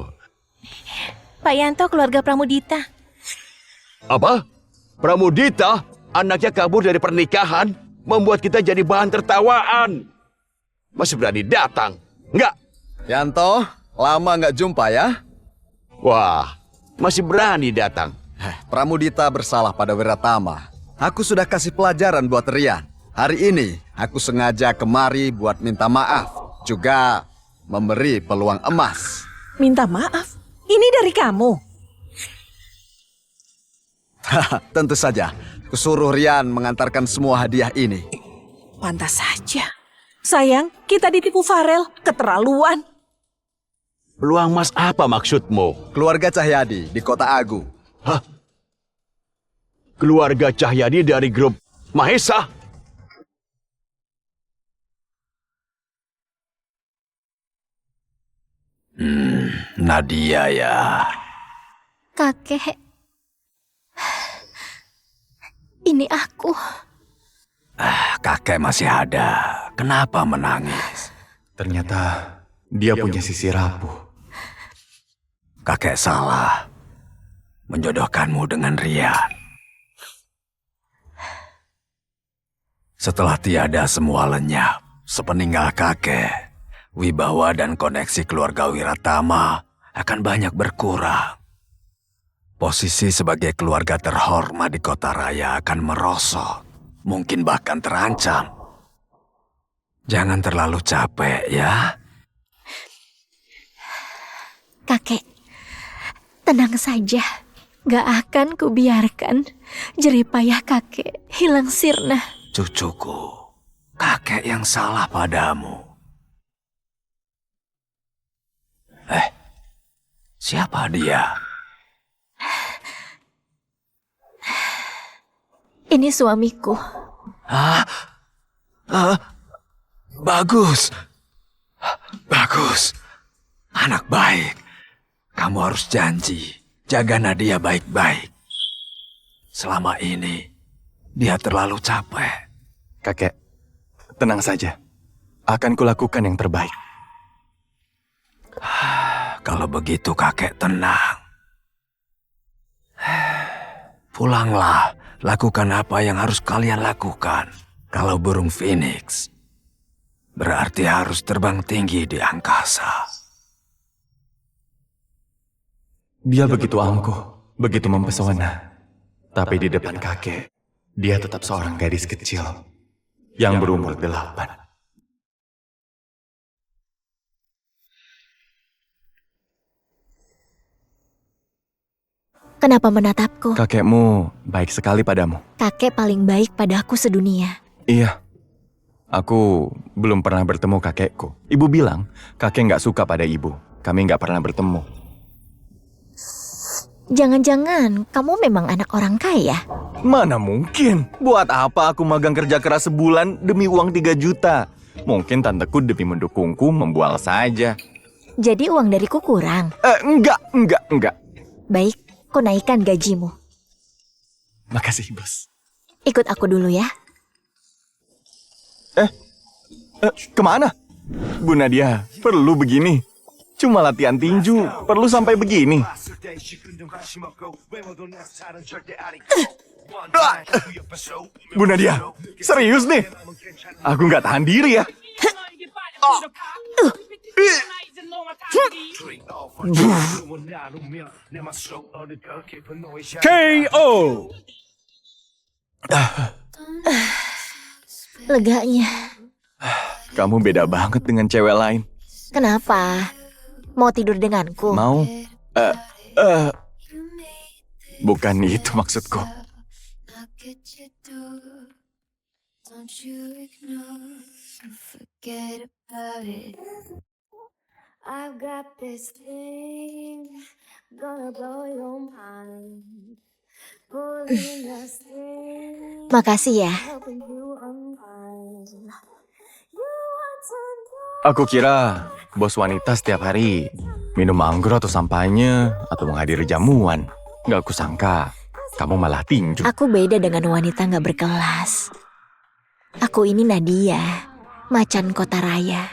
Pak Yanto, keluarga Pramudita. Apa? Pramudita? Anaknya kabur dari pernikahan? Membuat kita jadi bahan tertawaan. Masih berani datang? Enggak. Yanto, lama nggak jumpa ya? Wah, masih berani datang. Pramudita bersalah pada Wiratama. Aku sudah kasih pelajaran buat Rian. Hari ini aku sengaja kemari buat minta maaf. Juga memberi peluang emas. Minta maaf? Ini dari kamu? Tentu saja. Kusuruh Rian mengantarkan semua hadiah ini. Pantas saja. Sayang, kita ditipu Farel. Keterlaluan. Peluang emas apa maksudmu? Keluarga Cahyadi di Kota Agu. Hah? Keluarga Cahyadi dari grup Mahesa? Nadia ya. Kakek. Ini aku. Kakek masih ada. Kenapa menangis? Ternyata dia punya sisi rapuh. Kakek salah menjodohkanmu dengan Rian. Setelah tiada semua lenyap, sepeninggal kakek, wibawa dan koneksi keluarga Wiratama akan banyak berkurang. Posisi sebagai keluarga terhormat di Kota Raya akan merosot, mungkin bahkan terancam. Jangan terlalu capek ya. Kakek, tenang saja. Gak akan kubiarkan jeripayah kakek hilang sirna. Cucuku, kakek yang salah padamu. Siapa dia? Ini suamiku. Bagus. Bagus. Anak baik. Kamu harus janji jaga Nadia baik-baik. Selama ini dia terlalu capek. Kakek, tenang saja. Akan kulakukan yang terbaik. Kalau begitu kakek tenang. Pulanglah, lakukan apa yang harus kalian lakukan. Kalau burung Phoenix, berarti harus terbang tinggi di angkasa. Dia begitu angkuh, begitu mempesona. Tapi di depan kakek, dia tetap seorang gadis kecil yang berumur 8. Kenapa menatapku? Kakekmu baik sekali padamu. Kakek paling baik padaku sedunia. Iya. Aku belum pernah bertemu kakekku. Ibu bilang kakek nggak suka pada ibu. Kami nggak pernah bertemu. Jangan-jangan kamu memang anak orang kaya? Mana mungkin? Buat apa aku magang kerja keras sebulan demi uang 3 juta? Mungkin tanteku demi mendukungku membual saja. Jadi uang dariku kurang? Enggak. Baik, ku naikkan gajimu. Makasih, Bos. Ikut aku dulu ya. Kemana? Bu Nadia, perlu begini? Cuma latihan tinju, perlu sampai begini? Bu Nadia, serius nih? Aku nggak tahan diri ya. KO. Leganya. Kamu beda banget dengan cewek lain. Kenapa? Mau tidur denganku? Mau? Bukan itu maksudku. Don't you ignore and forget about it. I've got this thing gonna blow your mind. Pulling the string, Makasih ya. helping you unwind. You want to know. Aku kira bos wanita setiap hari minum anggur atau sampahnya atau menghadiri jamuan. Gak kusangka kamu malah tinju. Aku beda dengan wanita gak berkelas. Aku ini Nadia, macan kota raya.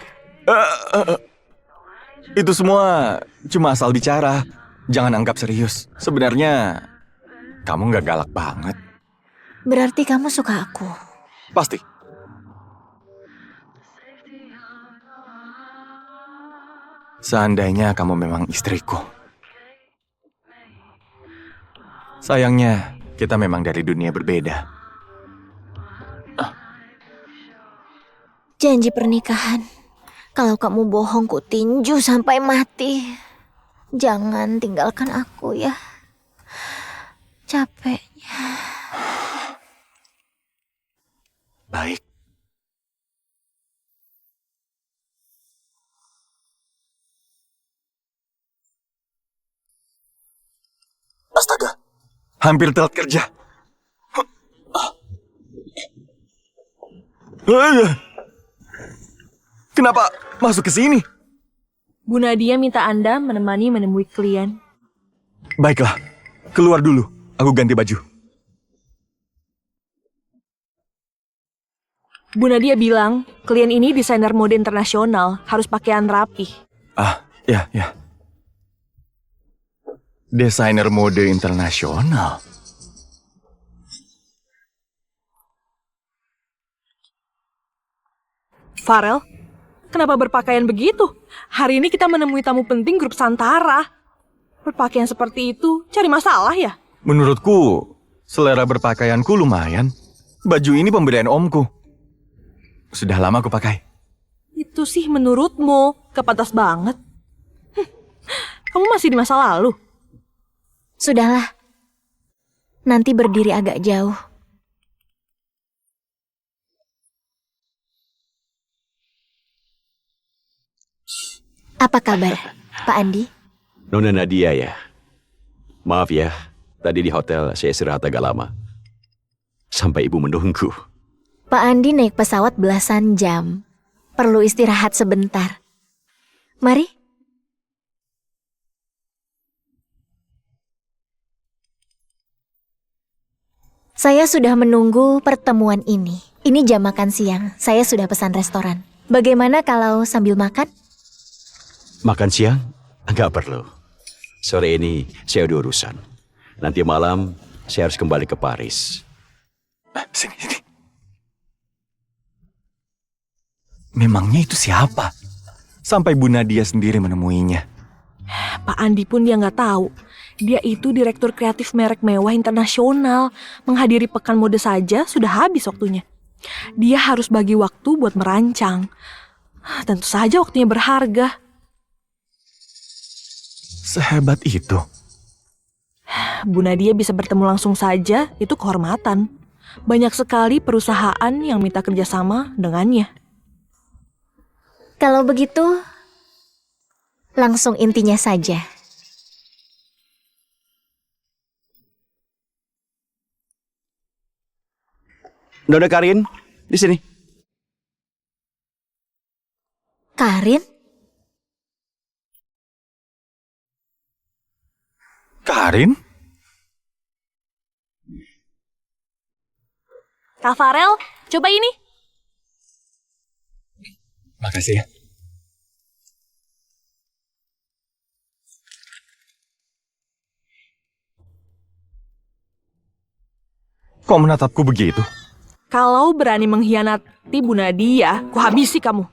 Itu semua cuma asal bicara. Jangan anggap serius. Sebenarnya kamu gak galak banget. Berarti kamu suka aku. Pasti. Seandainya kamu memang istriku. Sayangnya, kita memang dari dunia berbeda. Janji pernikahan. Kalau kamu bohong, ku tinju sampai mati. Jangan tinggalkan aku ya. Capeknya. Baik. Astaga, hampir telat kerja. Kenapa masuk ke sini? Bu Nadia minta Anda menemui klien. Baiklah, keluar dulu. Aku ganti baju. Bu Nadia bilang, klien ini desainer mode internasional, harus pakaian rapi. Ya. Desainer mode internasional. Farel, kenapa berpakaian begitu? Hari ini kita menemui tamu penting grup Santara. Berpakaian seperti itu, cari masalah ya? Menurutku, selera berpakaianku lumayan. Baju ini pemberian omku. Sudah lama aku pakai. Itu sih menurutmu, kepantas banget. Kamu masih di masa lalu? Sudahlah. Nanti berdiri agak jauh. Apa kabar, Pak Andi? Nona Nadia ya. Maaf ya, tadi di hotel saya istirahat agak lama. Sampai ibu menunggu. Pak Andi naik pesawat belasan jam. perlu istirahat sebentar. Mari. Saya sudah menunggu pertemuan ini. Ini jam makan siang. Saya sudah pesan restoran. Bagaimana kalau sambil makan? Makan siang? Enggak perlu. Sore ini saya ada urusan. Nanti malam saya harus kembali ke Paris. Sini. Memangnya itu siapa? Sampai Bu Nadia sendiri menemuinya. Pak Andi pun dia nggak tahu. Dia itu direktur kreatif merek mewah internasional. Menghadiri pekan mode saja sudah habis waktunya. Dia harus bagi waktu buat merancang. Tentu saja waktunya berharga. Sehebat itu. Bu Nadia bisa bertemu langsung saja, itu kehormatan. Banyak sekali perusahaan yang minta kerjasama dengannya. Kalau begitu, langsung intinya saja. Nona Karin, di sini. Karin? Karin? Kak Farel, coba ini. Makasih ya. Kok menatapku begitu? Kalau berani mengkhianati Bu Nadia, ku habisi kamu.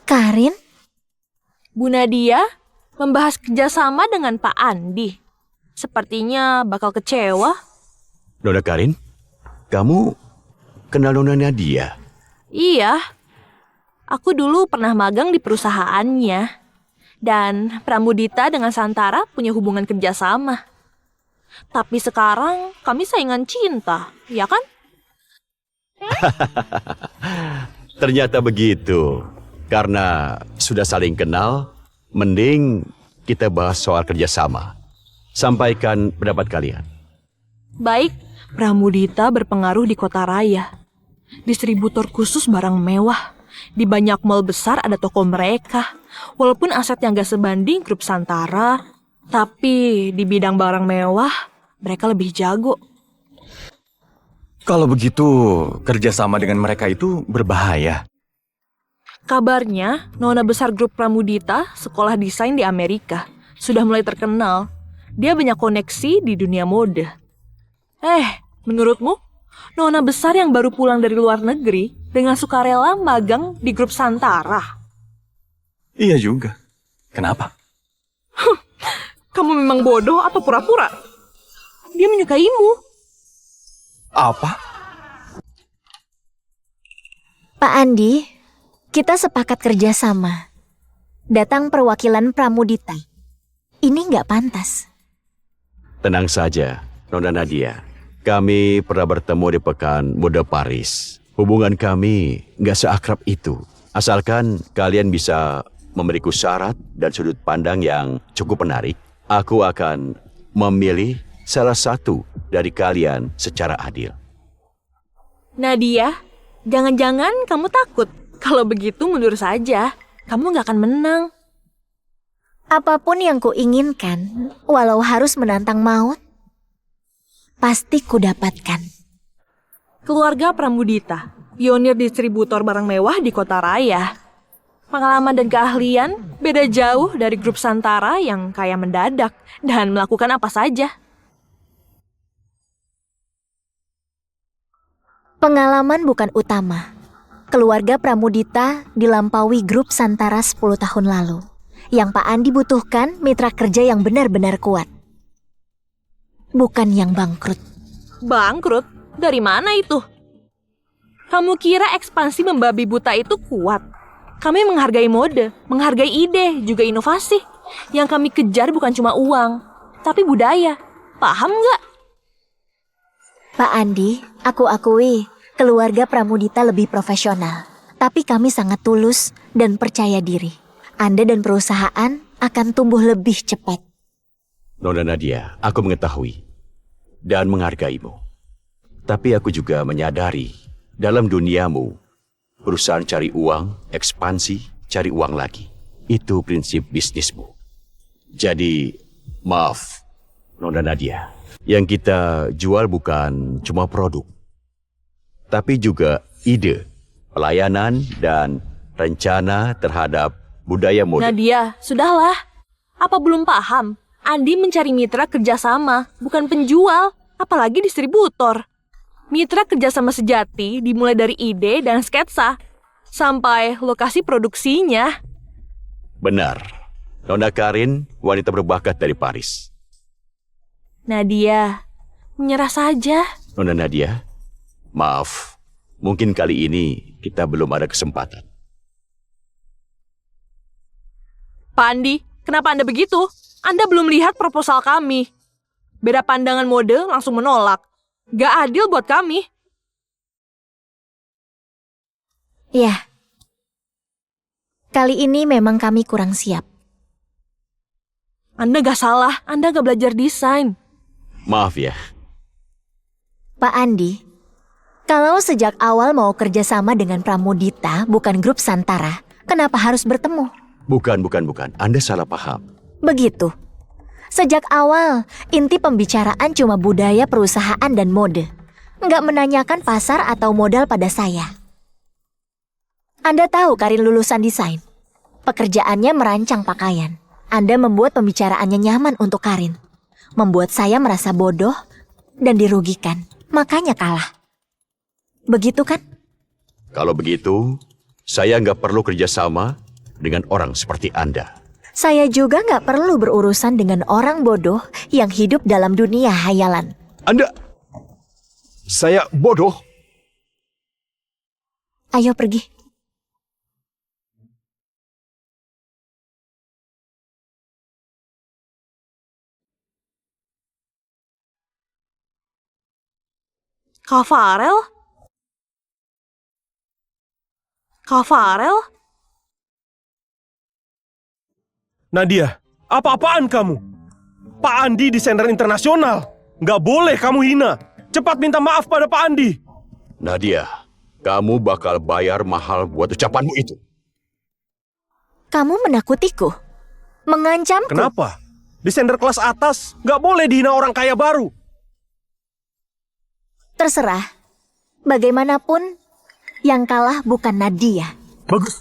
Karin? Bu Nadia membahas kerjasama dengan Pak Andi. Sepertinya bakal kecewa. Nona Karin, kamu kenal Nona Nadia? Iya, aku dulu pernah magang di perusahaannya. Dan Pramudita dengan Santara punya hubungan kerjasama. Tapi sekarang kami saingan cinta, ya kan? Ternyata begitu. Karena sudah saling kenal, mending kita bahas soal kerjasama. Sampaikan pendapat kalian. Baik, Pramudita berpengaruh di kota raya. Distributor khusus barang mewah. Di banyak mall besar ada toko mereka. Walaupun asetnya gak sebanding grup Santara, tapi di bidang barang mewah, mereka lebih jago. Kalau begitu, kerjasama dengan mereka itu berbahaya. Kabarnya, nona besar grup Pramudita sekolah desain di Amerika. Sudah mulai terkenal. Dia banyak koneksi di dunia mode. Menurutmu, nona besar yang baru pulang dari luar negeri dengan sukarela magang di grup Santara? Iya juga. Kenapa? Kamu memang bodoh atau pura-pura? Dia menyukaimu. Apa? Pak Andi, kita sepakat kerjasama. Datang perwakilan Pramudita. Ini nggak pantas. Tenang saja, Nona Nadia. Kami pernah bertemu di Pekan Mode Paris. Hubungan kami nggak seakrab itu. Asalkan kalian bisa memberiku syarat dan sudut pandang yang cukup menarik, aku akan memilih salah satu dari kalian secara adil. Nadia, jangan-jangan kamu takut. Kalau begitu mundur saja. Kamu gak akan menang. Apapun yang kuinginkan, walau harus menantang maut, pasti kudapatkan. Keluarga Pramudita, pionir distributor barang mewah di kota raya. Pengalaman dan keahlian beda jauh dari grup Santara yang kaya mendadak dan melakukan apa saja. Pengalaman bukan utama. Keluarga Pramudita dilampaui grup Santara 10 tahun lalu. Yang Pak Andi butuhkan mitra kerja yang benar-benar kuat. Bukan yang bangkrut. Bangkrut? Dari mana itu? Kamu kira ekspansi membabi buta itu kuat? Kami menghargai mode, menghargai ide, juga inovasi. Yang kami kejar bukan cuma uang, tapi budaya. Paham nggak? Pak Andi, aku akui keluarga Pramudita lebih profesional. Tapi kami sangat tulus dan percaya diri. Anda dan perusahaan akan tumbuh lebih cepat. Nona Nadia, aku mengetahui dan menghargaimu. Tapi aku juga menyadari, dalam duniamu, perusahaan cari uang, ekspansi, cari uang lagi. Itu prinsip bisnismu. Jadi, maaf, Nona Nadia. Yang kita jual bukan cuma produk, tapi juga ide, pelayanan, dan rencana terhadap budaya modern. Nadia, sudahlah. Apa belum paham? Andi mencari mitra kerjasama, bukan penjual, apalagi distributor. Mitra kerjasama sejati dimulai dari ide dan sketsa, sampai lokasi produksinya. Benar. Nona Karin, wanita berbakat dari Paris. Nadia, menyerah saja. Nona Nadia, maaf. Mungkin kali ini kita belum ada kesempatan. Pak Andi, kenapa Anda begitu? Anda belum lihat proposal kami. Beda pandangan mode langsung menolak. Gak adil buat kami. Ya, kali ini memang kami kurang siap. Anda gak salah, Anda gak belajar desain. Maaf ya. Pak Andi, kalau sejak awal mau kerjasama dengan Pramudita, bukan grup Santara, kenapa harus bertemu? Bukan. Anda salah paham. Begitu. Sejak awal, inti pembicaraan cuma budaya perusahaan dan mode. Nggak menanyakan pasar atau modal pada saya. Anda tahu Karin lulusan desain. Pekerjaannya merancang pakaian. Anda membuat pembicaraannya nyaman untuk Karin. Membuat saya merasa bodoh dan dirugikan. Makanya kalah. Begitu kan? Kalau begitu, saya nggak perlu kerjasama dengan orang seperti Anda. Saya juga nggak perlu berurusan dengan orang bodoh yang hidup dalam dunia hayalan. Saya bodoh. Ayo pergi. Kak Farel? Kak Farel? Nadia, apa-apaan kamu? Pak Andi desainer internasional. Nggak boleh kamu hina. Cepat minta maaf pada Pak Andi. Nadia, kamu bakal bayar mahal buat ucapanmu itu. Kamu menakutiku? Mengancamku? Kenapa? Desainer kelas atas nggak boleh dihina orang kaya baru. Terserah. Bagaimanapun, yang kalah bukan Nadia. Bagus.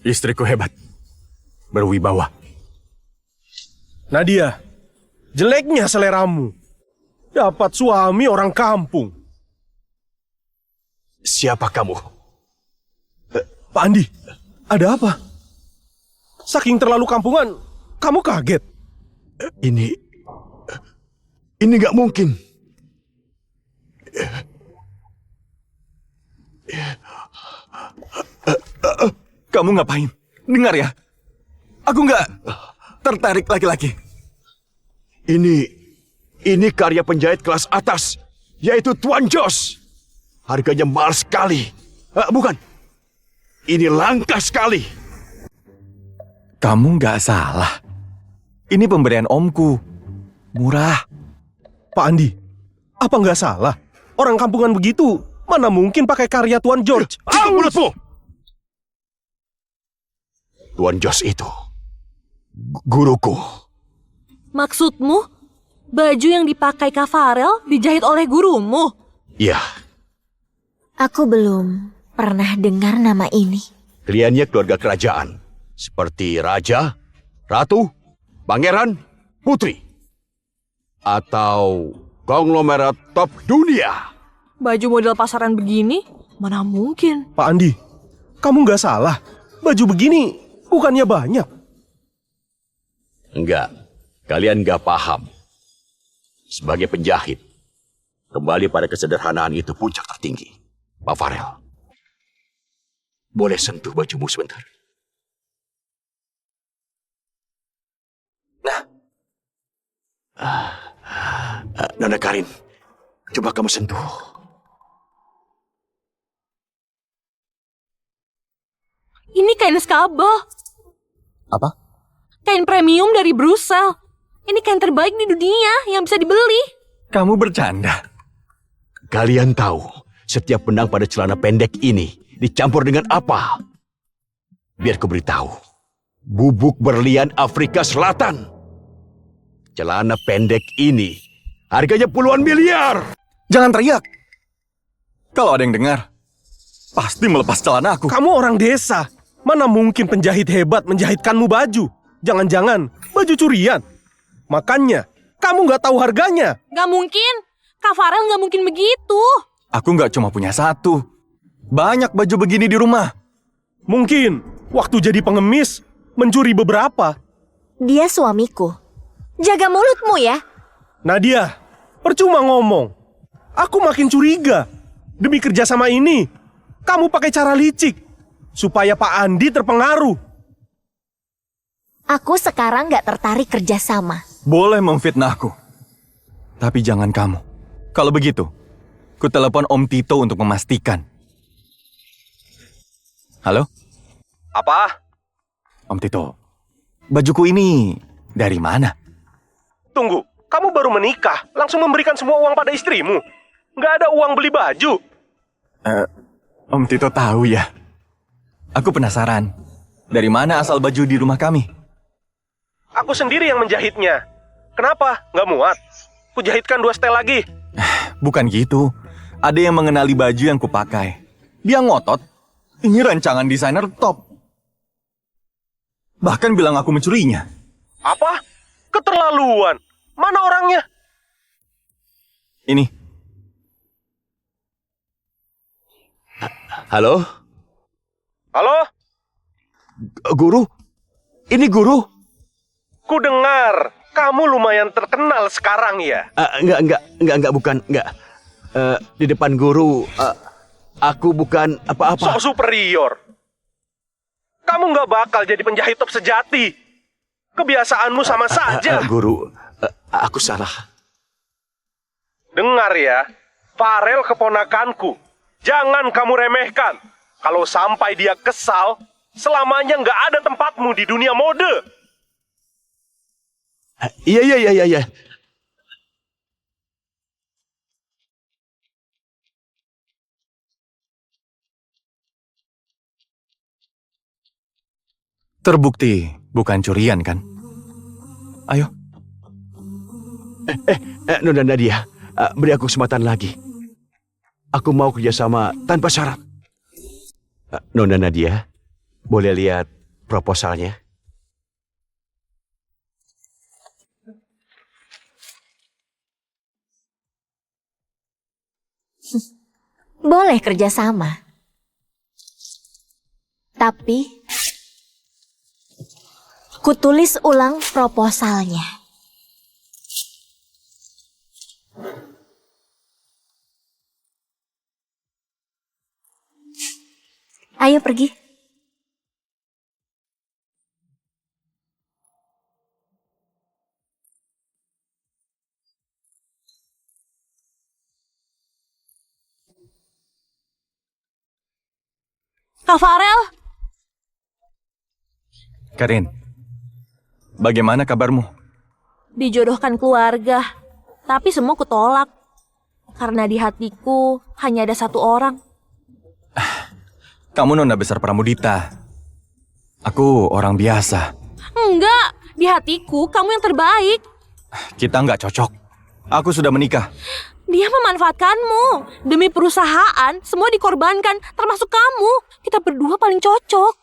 Istriku hebat. Berwibawa. Nadia, jeleknya seleramu. Dapat suami orang kampung. Siapa kamu? Pak Andi, ada apa? Saking terlalu kampungan, kamu kaget. Ini nggak mungkin. Kamu ngapain? Dengar ya. Aku nggak tertarik laki-laki. Ini karya penjahit kelas atas, yaitu Tuan Jos. Harganya mahal sekali. Bukan, ini langka sekali. Kamu nggak salah. Ini pemberian omku. Murah. Pak Andi, apa nggak salah? Orang kampungan begitu, mana mungkin pakai karya Tuan George? Tutup mulutmu! Tuan Jos itu guruku. Maksudmu, baju yang dipakai Kak Farel dijahit oleh gurumu? Iya. Aku belum pernah dengar nama ini. Kliennya keluarga kerajaan. Seperti raja, ratu, pangeran, putri. Atau konglomerat top dunia. Baju model pasaran begini, mana mungkin? Pak Andi, kamu nggak salah. Baju begini bukannya banyak. Enggak, kalian nggak paham. Sebagai penjahit, kembali pada kesederhanaan itu puncak tertinggi. Pak Farel, boleh sentuh bajumu sebentar? Nona Karin, coba kamu sentuh. Ini kain skabel. Apa? Kain premium dari Brussels. Ini kain terbaik di dunia yang bisa dibeli. Kamu bercanda? Kalian tahu setiap benang pada celana pendek ini dicampur dengan apa? Biar ku beritahu. Bubuk berlian Afrika Selatan. Celana pendek ini harganya puluhan miliar. Jangan teriak. Kalau ada yang dengar, pasti melepas celana aku. Kamu orang desa. Mana mungkin penjahit hebat menjahitkanmu baju? Jangan-jangan baju curian. Makanya, kamu nggak tahu harganya. Gak mungkin. Kak Farel gak mungkin begitu. Aku nggak cuma punya satu. Banyak baju begini di rumah. Mungkin, waktu jadi pengemis, mencuri beberapa. Dia suamiku. Jaga mulutmu ya. Nadia, percuma ngomong. Aku makin curiga. Demi kerjasama ini, kamu pakai cara licik. Supaya Pak Andi terpengaruh. Aku sekarang gak tertarik kerjasama. Boleh memfitnahku. Tapi jangan kamu. Kalau begitu, ku telepon Om Tito untuk memastikan. Halo? Apa? Om Tito, bajuku ini dari mana? Tunggu, kamu baru menikah, langsung memberikan semua uang pada istrimu. Nggak ada uang beli baju. Om Tito tahu ya. Aku penasaran, dari mana asal baju di rumah kami? Aku sendiri yang menjahitnya. Kenapa? Nggak muat? Kujahitkan 2 setel lagi. Bukan gitu. Ada yang mengenali baju yang kupakai. Dia ngotot, ini rancangan desainer top. Bahkan bilang aku mencurinya. Apa? Keterlaluan. Mana orangnya? Ini. Halo? Halo? Guru? Ini guru? Ku dengar, kamu lumayan terkenal sekarang ya? Enggak, bukan. Di depan guru, aku bukan apa-apa. Sok superior. Kamu nggak bakal jadi penjahit top sejati. Kebiasaanmu sama saja. Guru, aku salah. Dengar ya, Farel keponakanku. Jangan kamu remehkan. Kalau sampai dia kesal, selamanya nggak ada tempatmu di dunia mode. Iya. Terbukti bukan curian kan? Ayo. Nona Nadia, beri aku kesempatan lagi. Aku mau kerjasama tanpa syarat. Nona Nadia, boleh lihat proposalnya? Boleh kerjasama. Tapi, kutulis ulang proposalnya. Ayo pergi. Kak Farel, Karin, bagaimana kabarmu? dijodohkan keluarga. Tapi semua kutolak. Karena di hatiku hanya ada satu orang. Kamu nona besar Pramudita. Aku orang biasa. Enggak, di hatiku kamu yang terbaik. Kita nggak cocok. Aku sudah menikah. Dia memanfaatkanmu. Demi perusahaan, semua dikorbankan, termasuk kamu. Kita berdua paling cocok.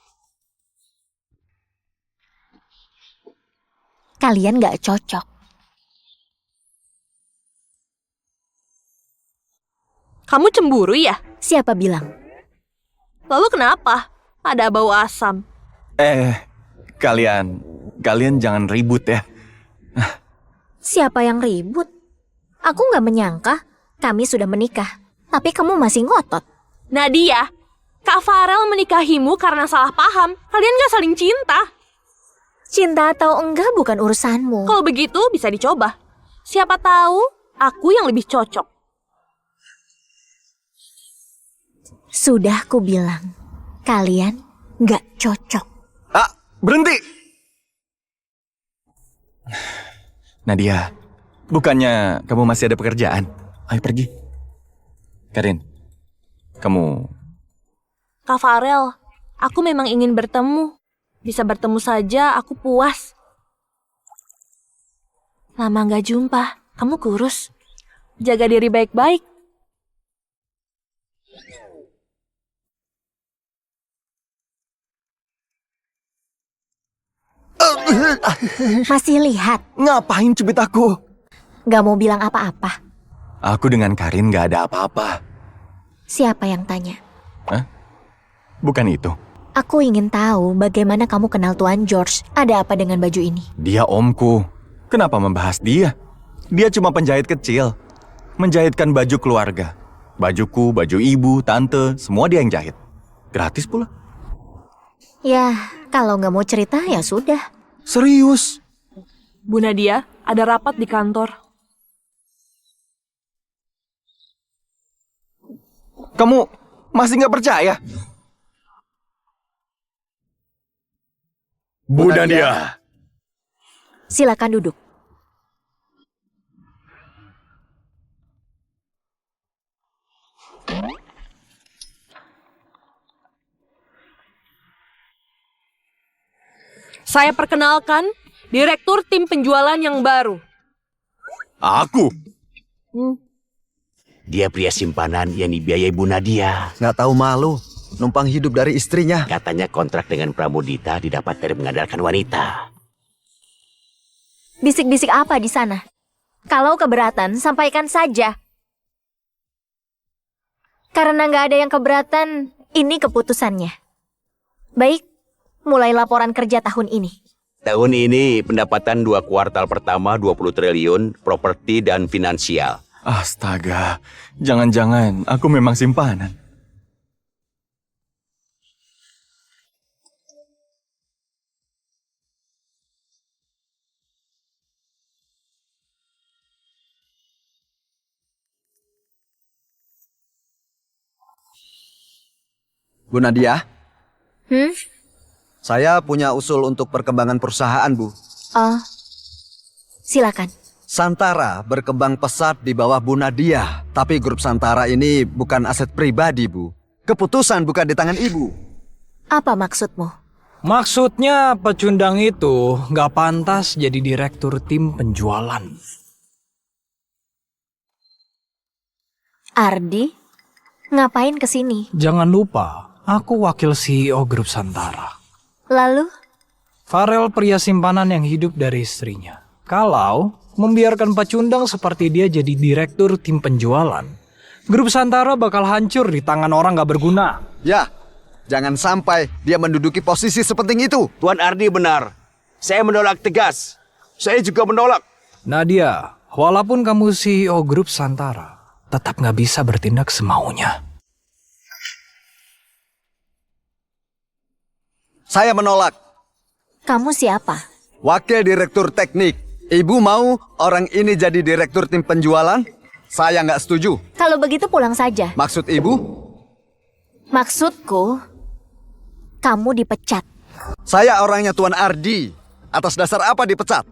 Kalian gak cocok. Kamu cemburu ya? Siapa bilang? Lalu kenapa? Ada bau asam. Kalian jangan ribut ya. Siapa yang ribut? Aku gak menyangka kami sudah menikah. Tapi kamu masih ngotot. Nadia, Kak Farel menikahimu karena salah paham. Kalian gak saling cinta. Cinta atau enggak bukan urusanmu. Kalau begitu bisa dicoba. Siapa tahu aku yang lebih cocok. Sudah ku bilang, kalian gak cocok. Berhenti! Nadia, bukannya kamu masih ada pekerjaan? Ayo pergi. Karin, kamu... Kak Farel, aku memang ingin bertemu. Bisa bertemu saja, aku puas. Lama nggak jumpa, kamu kurus. Jaga diri baik-baik. Masih lihat? Ngapain cubit aku? Gak mau bilang apa-apa. Aku dengan Karin gak ada apa-apa. Siapa yang tanya? Hah? Bukan itu. Aku ingin tahu bagaimana kamu kenal Tuan George. Ada apa dengan baju ini? Dia omku. Kenapa membahas dia? Dia cuma penjahit kecil. Menjahitkan baju keluarga. Bajuku, baju ibu, tante, semua dia yang jahit. Gratis pula. Ya, kalau nggak mau cerita ya sudah. Serius? Bu Nadia, ada rapat di kantor. Kamu masih nggak percaya? Bu Nadia. Silakan duduk. Saya perkenalkan, Direktur Tim Penjualan yang baru. Aku? Dia pria simpanan yang dibiayai Bu Nadia. Nggak tahu malu, numpang hidup dari istrinya. Katanya kontrak dengan Pramudita didapat dari mengandalkan wanita. Bisik-bisik apa di sana? Kalau keberatan, sampaikan saja. Karena nggak ada yang keberatan, ini keputusannya. Baik, mulai laporan kerja tahun ini. Tahun ini pendapatan 2 kuartal pertama 20 triliun, properti dan finansial. Astaga, jangan-jangan aku memang simpanan. Bu Nadia, Hmm? saya punya usul untuk perkembangan perusahaan, Bu. Oh, silakan. Santara berkembang pesat di bawah Bu Nadia. Tapi grup Santara ini bukan aset pribadi, Bu. Keputusan bukan di tangan Ibu. Apa maksudmu? Maksudnya pecundang itu nggak pantas jadi direktur tim penjualan. Ardi, ngapain kesini? Jangan lupa, aku wakil CEO grup Santara. Lalu? Farel pria simpanan yang hidup dari istrinya. Kalau membiarkan pecundang seperti dia jadi direktur tim penjualan, grup Santara bakal hancur di tangan orang gak berguna. Ya, jangan sampai dia menduduki posisi sepenting itu. Tuan Ardi benar. Saya menolak tegas. Saya juga menolak. Nadia, walaupun kamu CEO grup Santara, tetap gak bisa bertindak semaunya. Saya menolak. Kamu siapa? Wakil Direktur Teknik. Ibu mau orang ini jadi direktur tim penjualan? Saya nggak setuju. Kalau begitu pulang saja. Maksud Ibu? Maksudku, kamu dipecat. Saya orangnya Tuan Ardi. Atas dasar apa dipecat?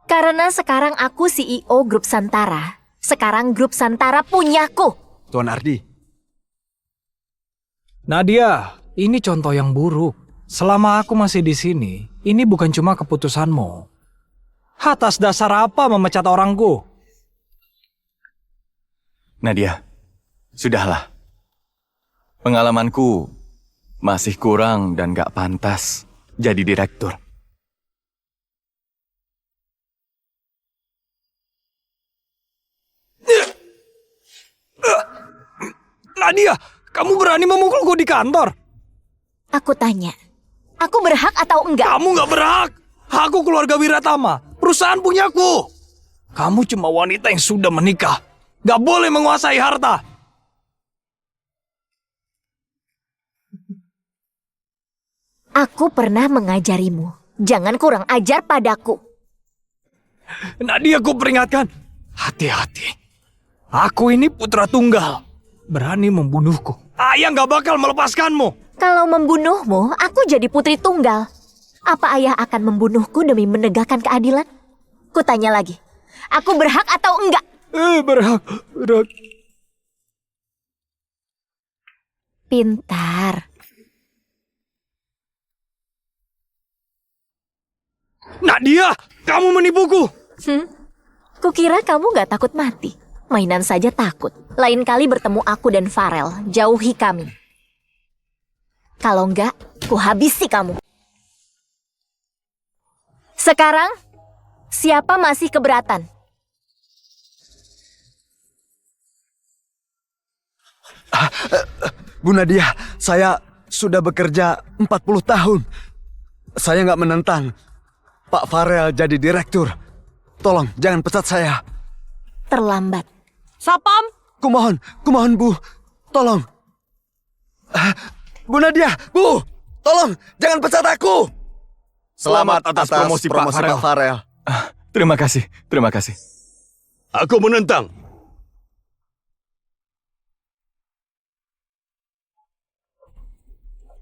Karena sekarang aku CEO grup Santara. Sekarang grup Santara punyaku. Tuan Ardi. Nadia, ini contoh yang buruk. Selama aku masih di sini, ini bukan cuma keputusanmu. Atas dasar apa memecat orangku? Nadia, sudahlah. Pengalamanku masih kurang dan gak pantas jadi direktur. Nadia, kamu berani memukulku di kantor? Aku tanya, aku berhak atau enggak? Kamu gak berhak. Aku keluarga Wiratama, perusahaan punyaku. Kamu cuma wanita yang sudah menikah. Gak boleh menguasai harta. Aku pernah mengajarimu. Jangan kurang ajar padaku. Nadia, aku peringatkan. Hati-hati. Aku ini putra tunggal. Berani membunuhku. Ayah gak bakal melepaskanmu. Kalau membunuhmu, aku jadi putri tunggal. Apa ayah akan membunuhku demi menegakkan keadilan? Kutanya lagi, aku berhak atau enggak? Berhak. Pintar. Nadia, kamu menipuku. Kukira kamu gak takut mati. Mainan saja takut. Lain kali bertemu aku dan Farel, jauhi kami. Kalau enggak, ku habisi kamu. Sekarang, siapa masih keberatan? Bu Nadia, saya sudah bekerja 40 tahun. Saya nggak menentang Pak Farel jadi direktur. Tolong, jangan pecat saya. Terlambat. Sapam, Kumohon Bu, tolong. Bu Nadia, Bu, tolong, jangan pecat aku. Selamat atas promosi, Pak Farel. Terima kasih, terima kasih. Aku menentang.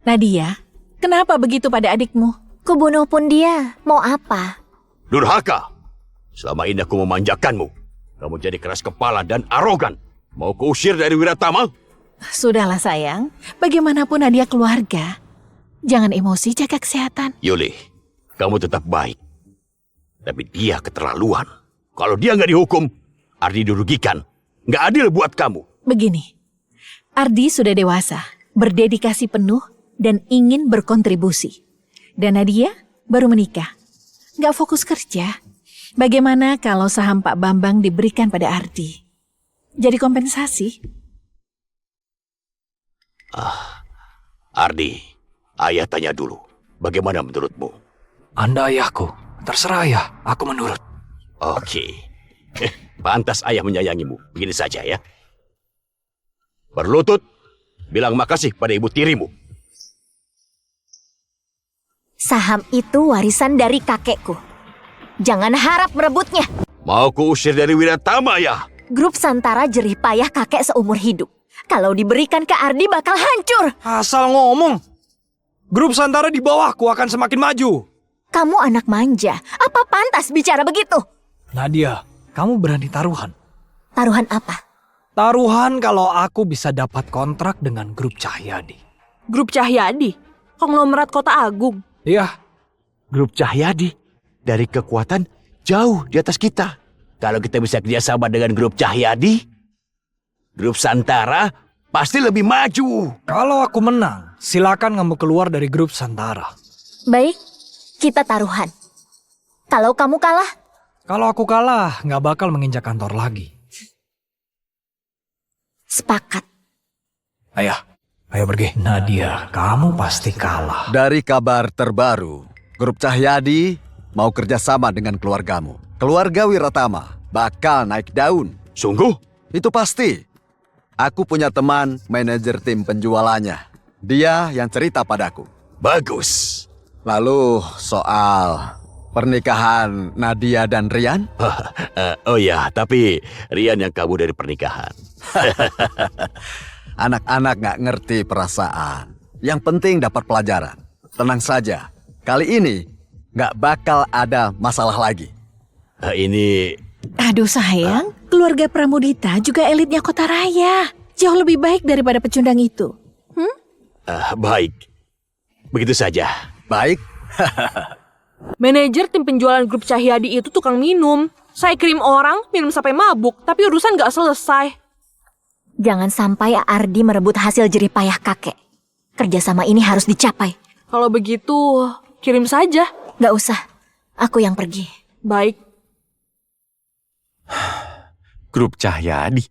Nadia, kenapa begitu pada adikmu? Kubunuh pun dia. Mau apa? Durhaka. Selama ini aku memanjakanmu. Kamu jadi keras kepala dan arogan. Mau kuusir dari Wiratama? Sudahlah sayang, bagaimanapun Nadia keluarga. Jangan emosi, jaga kesehatan. Yuli, kamu tetap baik. Tapi dia keterlaluan. Kalau dia nggak dihukum, Ardi dirugikan. Nggak adil buat kamu. Begini, Ardi sudah dewasa, berdedikasi penuh, dan ingin berkontribusi. Dan Nadia baru menikah. Nggak fokus kerja. Bagaimana kalau saham Pak Bambang diberikan pada Ardi? Jadi kompensasi. Ardi, ayah tanya dulu. Bagaimana menurutmu? Anda ayahku. Terserah ayah, aku menurut. Oke. Pantas ayah menyayangimu. Begini saja ya. Berlutut, bilang makasih pada ibu tirimu. Saham itu warisan dari kakekku. Jangan harap merebutnya. Mau kuusir dari Wiratama ya? Grup Santara jerih payah kakek seumur hidup. Kalau diberikan ke Ardi bakal hancur. Asal ngomong. Grup Santara di bawahku akan semakin maju. Kamu anak manja. Apa pantas bicara begitu? Nadia, kamu berani taruhan? Taruhan apa? Taruhan kalau aku bisa dapat kontrak dengan grup Cahyadi. grup Cahyadi, konglomerat Kota Agung. Iya, Grup Cahyadi dari kekuatan jauh di atas kita. Kalau kita bisa kerjasama dengan grup Cahyadi, grup Santara pasti lebih maju. kalau aku menang, silakan kamu keluar dari grup Santara. Baik, kita taruhan. Kalau kamu kalah, Kalau aku kalah, nggak bakal menginjak kantor lagi. sepakat. Ayo pergi. Nadia, kamu pasti kalah. Dari kabar terbaru, grup Cahyadi mau kerjasama dengan keluargamu. Keluarga Wiratama bakal naik daun. Sungguh? Itu pasti. Aku punya teman manajer tim penjualannya. Dia yang cerita padaku. Bagus. Lalu soal pernikahan Nadia dan Rian? Oh ya, tapi Rian yang kabur dari pernikahan. Anak-anak nggak ngerti perasaan. Yang penting dapat pelajaran. Tenang saja. Kali ini nggak bakal ada masalah lagi. Ini Aduh sayang, keluarga Pramudita juga elitnya Kota Raya. Jauh lebih baik daripada pecundang itu. baik. Begitu saja. Baik. Manajer tim penjualan grup Cahyadi itu tukang minum. Saya kirim orang minum sampai mabuk, tapi urusan gak selesai. Jangan sampai Ardi merebut hasil jerih payah kakek. Kerjasama ini harus dicapai. Kalau begitu, kirim saja. Gak usah, aku yang pergi. Baik. Grup Cahyadi.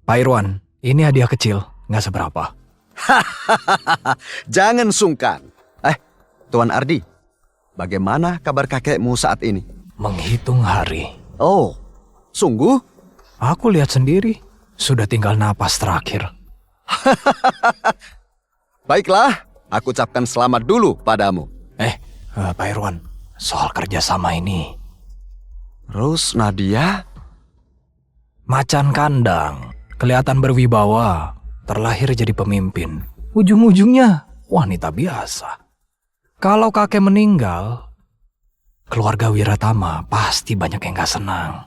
Pak Irwan, ini hadiah kecil, nggak seberapa. Jangan sungkan. Tuan Ardi, bagaimana kabar kakekmu saat ini? Menghitung hari. Oh, sungguh? Aku lihat sendiri, sudah tinggal napas terakhir. Baiklah, aku ucapkan selamat dulu padamu. Pak Irwan, soal kerjasama ini. Terus Nadia? Macan kandang, kelihatan berwibawa, terlahir jadi pemimpin. Ujung-ujungnya wanita biasa. Kalau kakek meninggal, keluarga Wiratama pasti banyak yang gak senang.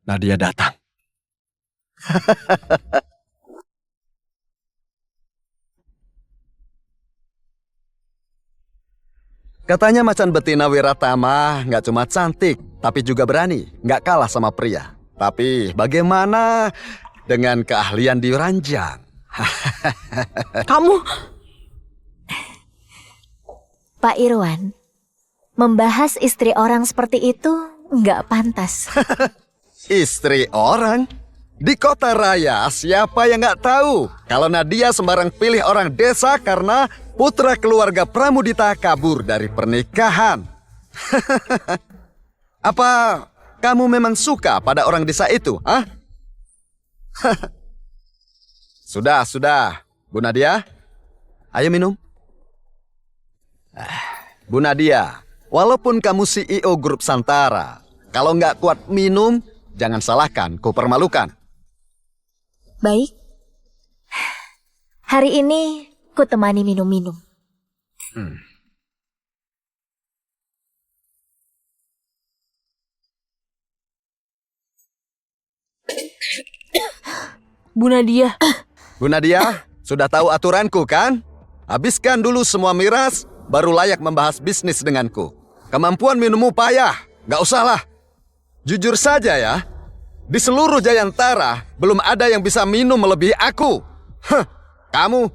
Nadia datang. Katanya macan betina Wiratama nggak cuma cantik, tapi juga berani. Nggak kalah sama pria. Tapi bagaimana dengan keahlian di ranjang? Kamu... Pak Irwan, membahas istri orang seperti itu nggak pantas. Istri orang? Di kota raya, siapa yang nggak tahu kalau Nadia sembarang pilih orang desa karena putra keluarga Pramudita kabur dari pernikahan? Apa kamu memang suka pada orang desa itu? Hah? Sudah. Bu Nadia, ayo minum. Bu Nadia, walaupun kamu CEO Grup Santara, kalau nggak kuat minum, jangan salahkan, ku permalukan. Baik. Hari ini ku temani minum-minum. Bu Nadia. Bu Nadia, sudah tahu aturanku kan? Habiskan dulu semua miras, baru layak membahas bisnis denganku. Kemampuan minummu payah, nggak usahlah. Jujur saja ya, di seluruh Jayantara belum ada yang bisa minum melebihi aku. Kamu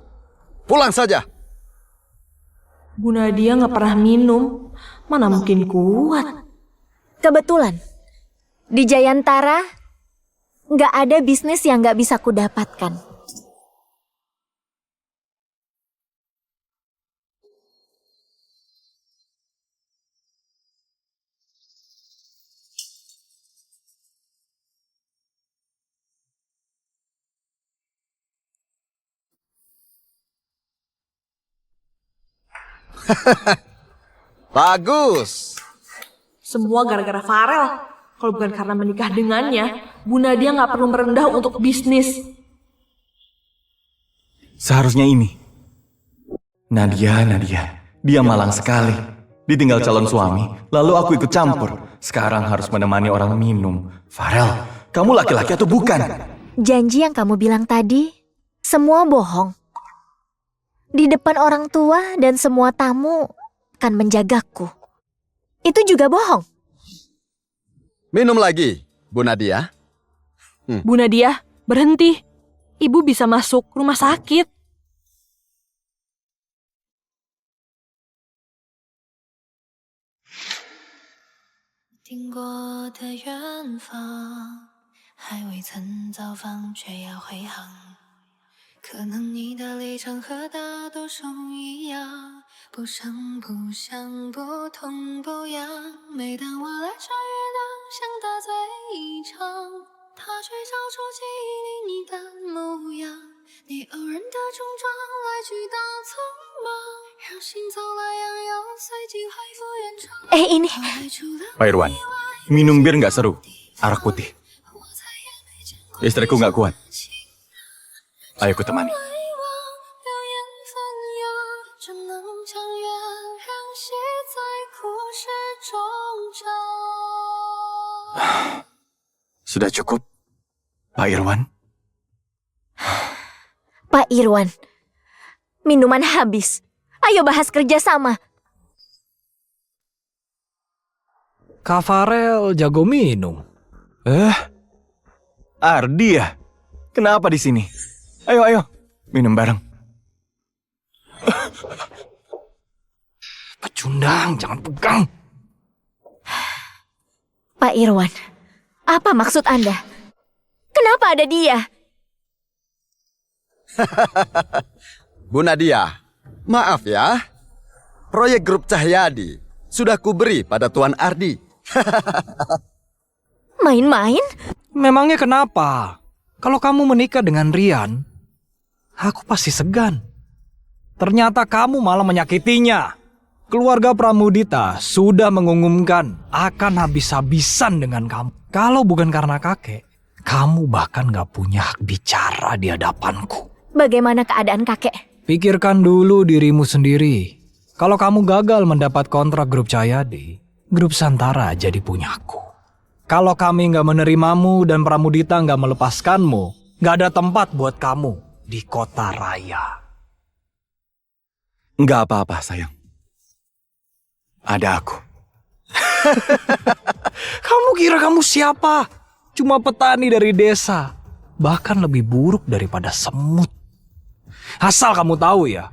pulang saja. Bu Nadia nggak pernah minum, mana mungkin kuat. Kebetulan, di Jayantara nggak ada bisnis yang nggak bisa ku dapatkan. Bagus. Semua gara-gara Farel. Kalau bukan karena menikah dengannya, Bu Nadia nggak perlu merendah untuk bisnis. Seharusnya ini. Nadia. Dia malang sekali. Ditinggal calon suami, lalu aku ikut campur. Sekarang harus menemani orang minum. Farel, kamu laki-laki atau bukan? Janji yang kamu bilang tadi, semua bohong. Di depan orang tua dan semua tamu akan menjagaku. Itu juga bohong. Minum lagi, Bu Nadia. Bu Nadia, berhenti. Ibu bisa masuk rumah sakit. Ini. Pak Irwan, minum bir nggak seru. Arak putih. Istriku nggak kuat. Ayo ku temani. Sudah cukup, Pak Irwan? Pak Irwan, minuman habis. Ayo bahas kerjasama. Kak Farel jago minum. Ardi ya? Kenapa di sini? Ayo, minum bareng. Pecundang, jangan pegang. Pak Irwan, apa maksud Anda? Kenapa ada dia? Bu Nadia, maaf ya. Proyek Grup Cahyadi sudah kuberi pada Tuan Ardi. Main-main? Memangnya kenapa? Kalau kamu menikah dengan Rian, aku pasti segan. Ternyata kamu malah menyakitinya. Keluarga Pramudita sudah mengumumkan akan habis-habisan dengan kamu. Kalau bukan karena kakek, kamu bahkan gak punya hak bicara di hadapanku. Bagaimana keadaan kakek? Pikirkan dulu dirimu sendiri. Kalau kamu gagal mendapat kontrak Grup Cahyadi, Grup Santara jadi punyaku. Kalau kami nggak menerimamu dan Pramudita nggak melepaskanmu, nggak ada tempat buat kamu di kota raya. Nggak apa-apa, sayang. Ada aku. Kamu kira kamu siapa? Cuma petani dari desa. Bahkan lebih buruk daripada semut. Asal kamu tahu ya,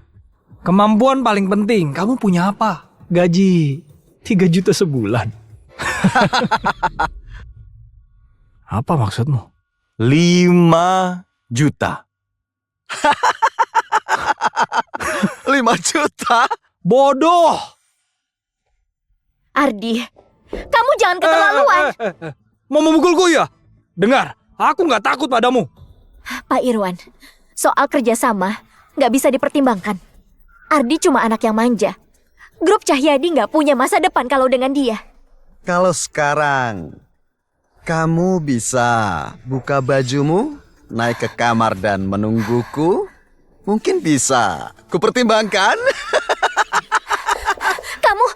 kemampuan paling penting kamu punya apa? Gaji 3 juta sebulan. Apa maksudmu? 5 juta. 5 juta? Bodoh! Ardi, kamu jangan keterlaluan. Mau memukulku ya? Dengar, aku nggak takut padamu. Pak Irwan, soal kerjasama nggak bisa dipertimbangkan. Ardi cuma anak yang manja. Grup Cahyadi nggak punya masa depan kalau dengan dia. Kalau sekarang kamu bisa buka bajumu, naik ke kamar dan menungguku, mungkin bisa kupertimbangkan. Kamu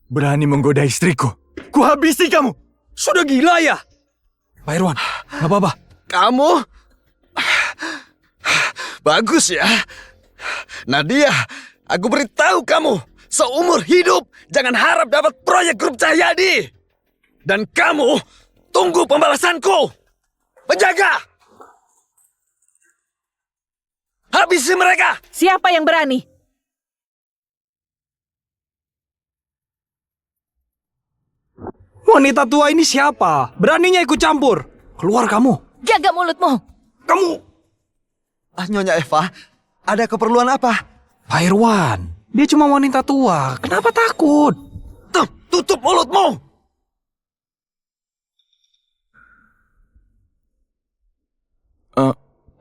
Berani menggoda istriku. Kuhabisi kamu. Sudah gila ya? Pak Irwan, nggak apa-apa. Kamu bagus ya. Nadia, aku beritahu kamu, seumur hidup jangan harap dapat proyek grup Cahyadi. Dan kamu tunggu pembalasanku. Penjaga! Habisi mereka! Siapa yang berani? Wanita tua ini siapa? Beraninya ikut campur. Keluar kamu. Jaga mulutmu. Kamu. Nyonya Eva, ada keperluan apa? Pak Irwan, dia cuma wanita tua. Kenapa takut? Tutup mulutmu!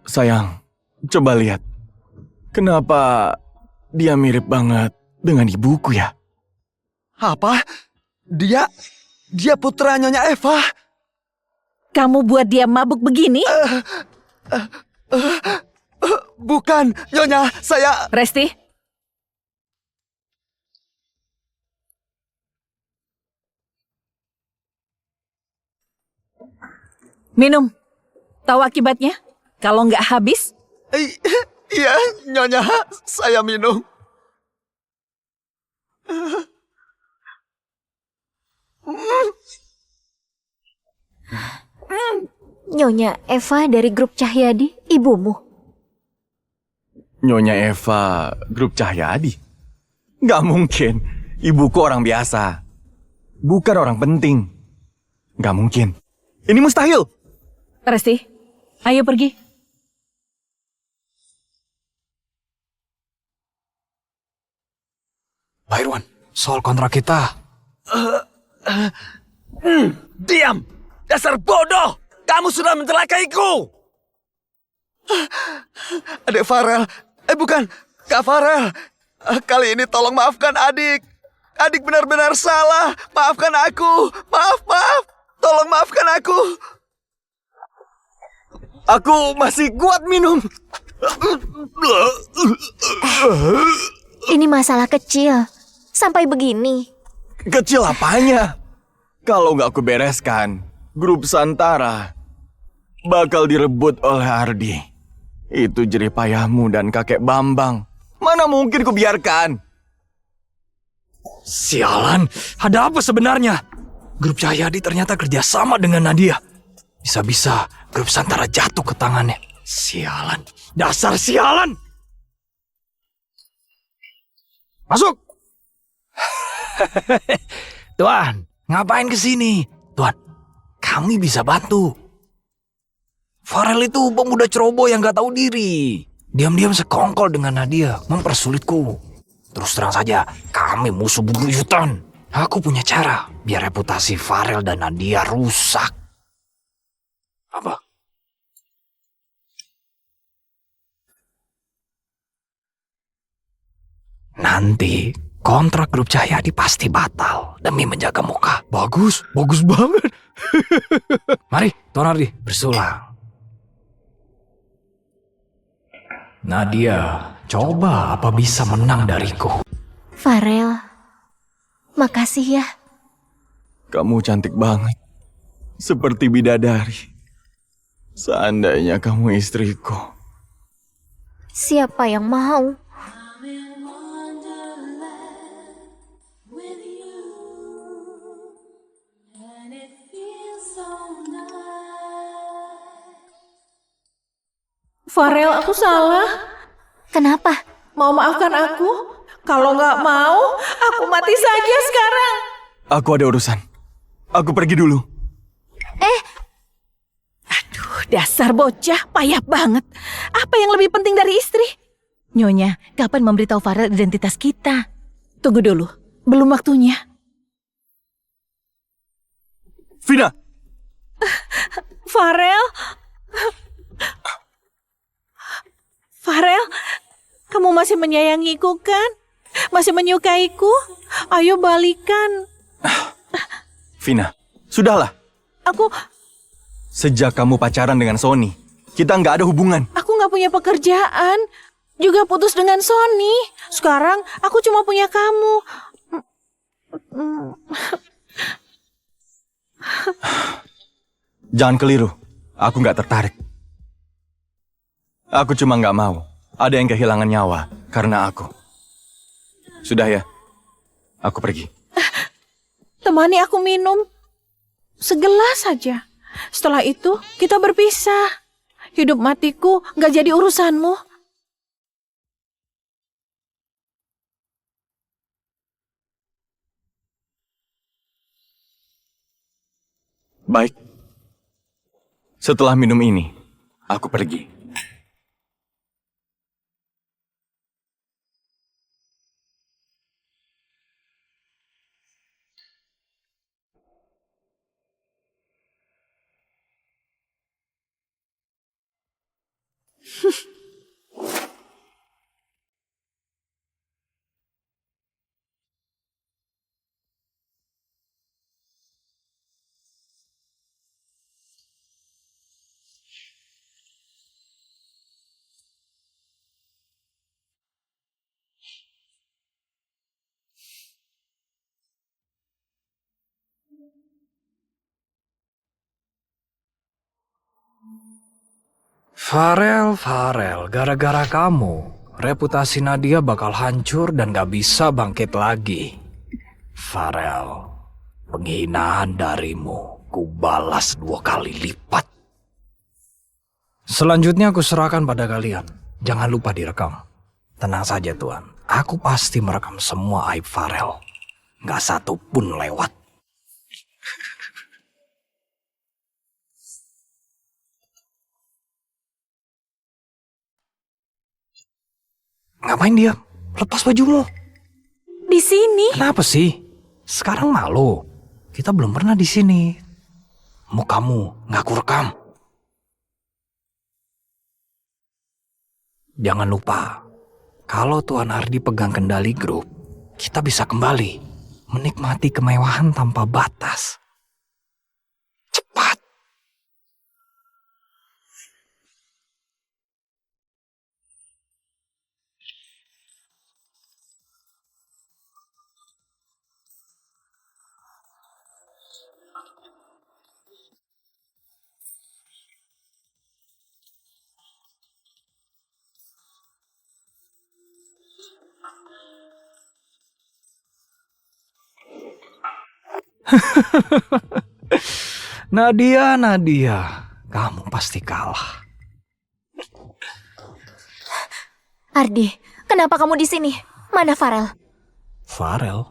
Sayang, coba lihat. Kenapa dia mirip banget dengan ibuku ya? Apa? Dia putra Nyonya Eva. Kamu buat dia mabuk begini? Bukan, Nyonya, saya... Resti? Minum. Tahu akibatnya? Kalau nggak habis? Iya, Nyonya, saya minum. Nyonya Eva dari grup Cahyadi, ibumu. Nyonya Eva, grup Cahyadi? Nggak mungkin. Ibuku orang biasa. Bukan orang penting. Nggak mungkin. Ini mustahil. Resti, ayo pergi. Pak Irwan, soal kontrak kita. Diam! Dasar bodoh! Kamu sudah mencelakaiku! Adik Farel, bukan, Kak Farel. Kali ini tolong maafkan adik. Adik benar-benar salah. Maafkan aku. Maaf. Tolong maafkan aku. Aku masih kuat minum. Ini masalah kecil. Sampai begini. Kecil apanya? Kalau nggak aku bereskan, grup Santara bakal direbut oleh Ardi. Itu jerih payahmu dan kakek Bambang. Mana mungkin ku biarkan? Sialan, ada apa sebenarnya? Grup Cahyadi ternyata kerjasama dengan Nadia. Bisa-bisa grup Santara jatuh ke tangannya. Sialan, dasar sialan! Masuk! Tuan, ngapain kesini? Tuan, kami bisa bantu. Farel itu pemuda ceroboh yang gak tahu diri. Diam-diam sekongkol dengan Nadia, mempersulitku. Terus terang saja, kami musuh bebuyutan. Aku punya cara biar reputasi Farel dan Nadia rusak. Apa? Nanti kontrak grup Cahyadi pasti batal demi menjaga muka. Bagus banget. Mari, Tuan Ardi, bersulang. Nadia, coba apa bisa menang dariku. Farel, makasih ya. Kamu cantik banget. Seperti bidadari. Seandainya kamu istriku. Siapa yang mau? Farel, aku salah. Kenapa? Mau maafkan aku? Kalau nggak mau, aku mati saja sekarang. Aku ada urusan. Aku pergi dulu. Aduh, dasar bocah, payah banget. Apa yang lebih penting dari istri? Nyonya, kapan memberitahu Farel identitas kita? Tunggu dulu, belum waktunya. Vina! Farel? Farel, kamu masih menyayangiku kan? Masih menyukaiku? Ayo balikan. Vina, sudahlah. Sejak kamu pacaran dengan Sony, kita nggak ada hubungan. Aku nggak punya pekerjaan, juga putus dengan Sony. Sekarang aku cuma punya kamu. Jangan keliru, aku nggak tertarik. Aku cuma nggak mau ada yang kehilangan nyawa karena aku. Sudah ya, aku pergi. Temani aku minum. Segelas saja. Setelah itu, kita berpisah. Hidup matiku nggak jadi urusanmu. Baik. Setelah minum ini, aku pergi. Farel, gara-gara kamu, reputasi Nadia bakal hancur dan gak bisa bangkit lagi. Farel, penghinaan darimu ku balas 2 kali lipat. Selanjutnya aku serahkan pada kalian. Jangan lupa direkam. Tenang saja Tuan, aku pasti merekam semua aib Farel. Gak satu pun lewat. Ngapain dia? Lepas bajumu. Di sini? Kenapa sih? Sekarang malu. Kita belum pernah di sini. Mukamu nggak aku rekam. Jangan lupa, kalau Tuan Ardi pegang kendali grup, kita bisa kembali menikmati kemewahan tanpa batas. Cepat. Nadia, kamu pasti kalah. Ardi, kenapa kamu di sini? Mana Farel? Farel?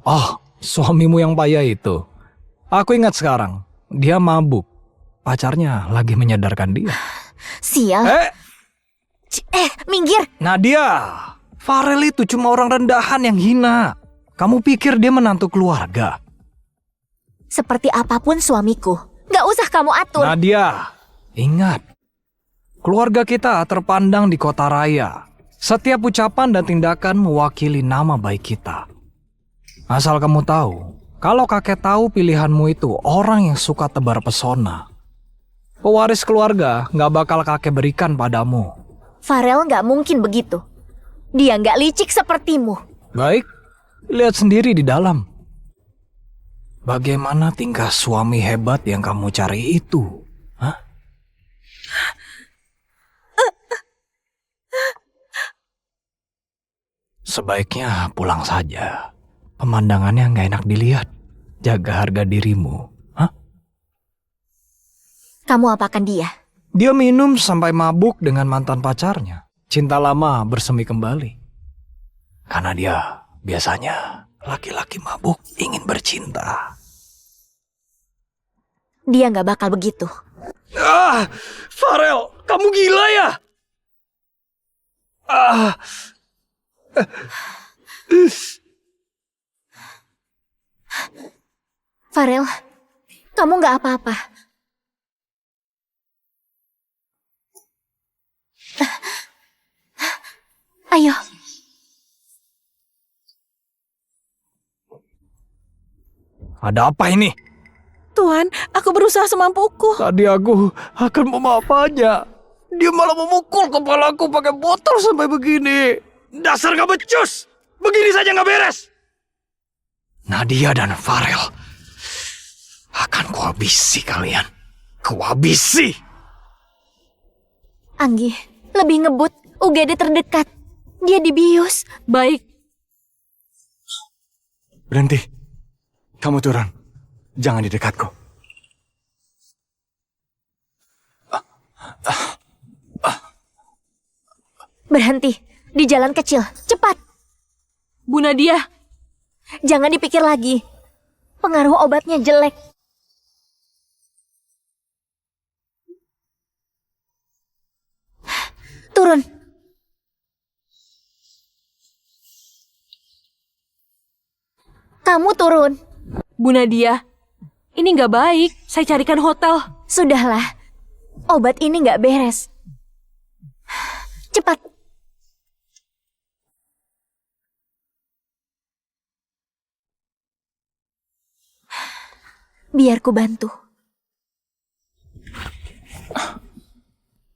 Oh, suamimu yang payah itu. Aku ingat sekarang, dia mabuk. Pacarnya lagi menyadarkan dia. Sial. Minggir. Nadia, Farel itu cuma orang rendahan yang hina. Kamu pikir dia menantu keluarga? Seperti apapun suamiku, gak usah kamu atur. Nadia, ingat. Keluarga kita terpandang di kota raya. Setiap ucapan dan tindakan mewakili nama baik kita. Asal kamu tahu, kalau kakek tahu pilihanmu itu orang yang suka tebar pesona, pewaris keluarga gak bakal kakek berikan padamu. Farel gak mungkin begitu. Dia gak licik sepertimu. Baik, lihat sendiri di dalam. Bagaimana tingkah suami hebat yang kamu cari itu? Hah? Sebaiknya pulang saja. Pemandangannya nggak enak dilihat. Jaga harga dirimu. Hah? Kamu apakan dia? Dia minum sampai mabuk dengan mantan pacarnya. Cinta lama bersemi kembali. Karena dia biasanya laki-laki mabuk ingin bercinta. Dia nggak bakal begitu. Farel, kamu gila ya? Farel, kamu nggak apa-apa. Ayo. Ada apa ini? Tuan, aku berusaha semampuku. Tadi aku akan memaafkannya. Dia malah memukul kepalaku pakai botol sampai begini. Dasar gak becus. Begini saja gak beres. Nadia dan Farel. Akan kuhabisi kalian. Kuhabisi. Anggi, lebih ngebut. UGD terdekat. Dia dibius. Baik. Berhenti. Kamu turun. Jangan di dekatku. Berhenti. Di jalan kecil. Cepat. Bu Nadia. Jangan dipikir lagi. Pengaruh obatnya jelek. Turun. Kamu turun. Bu Nadia, ini nggak baik. Saya carikan hotel. Sudahlah. Obat ini nggak beres. Cepat. Biar ku bantu.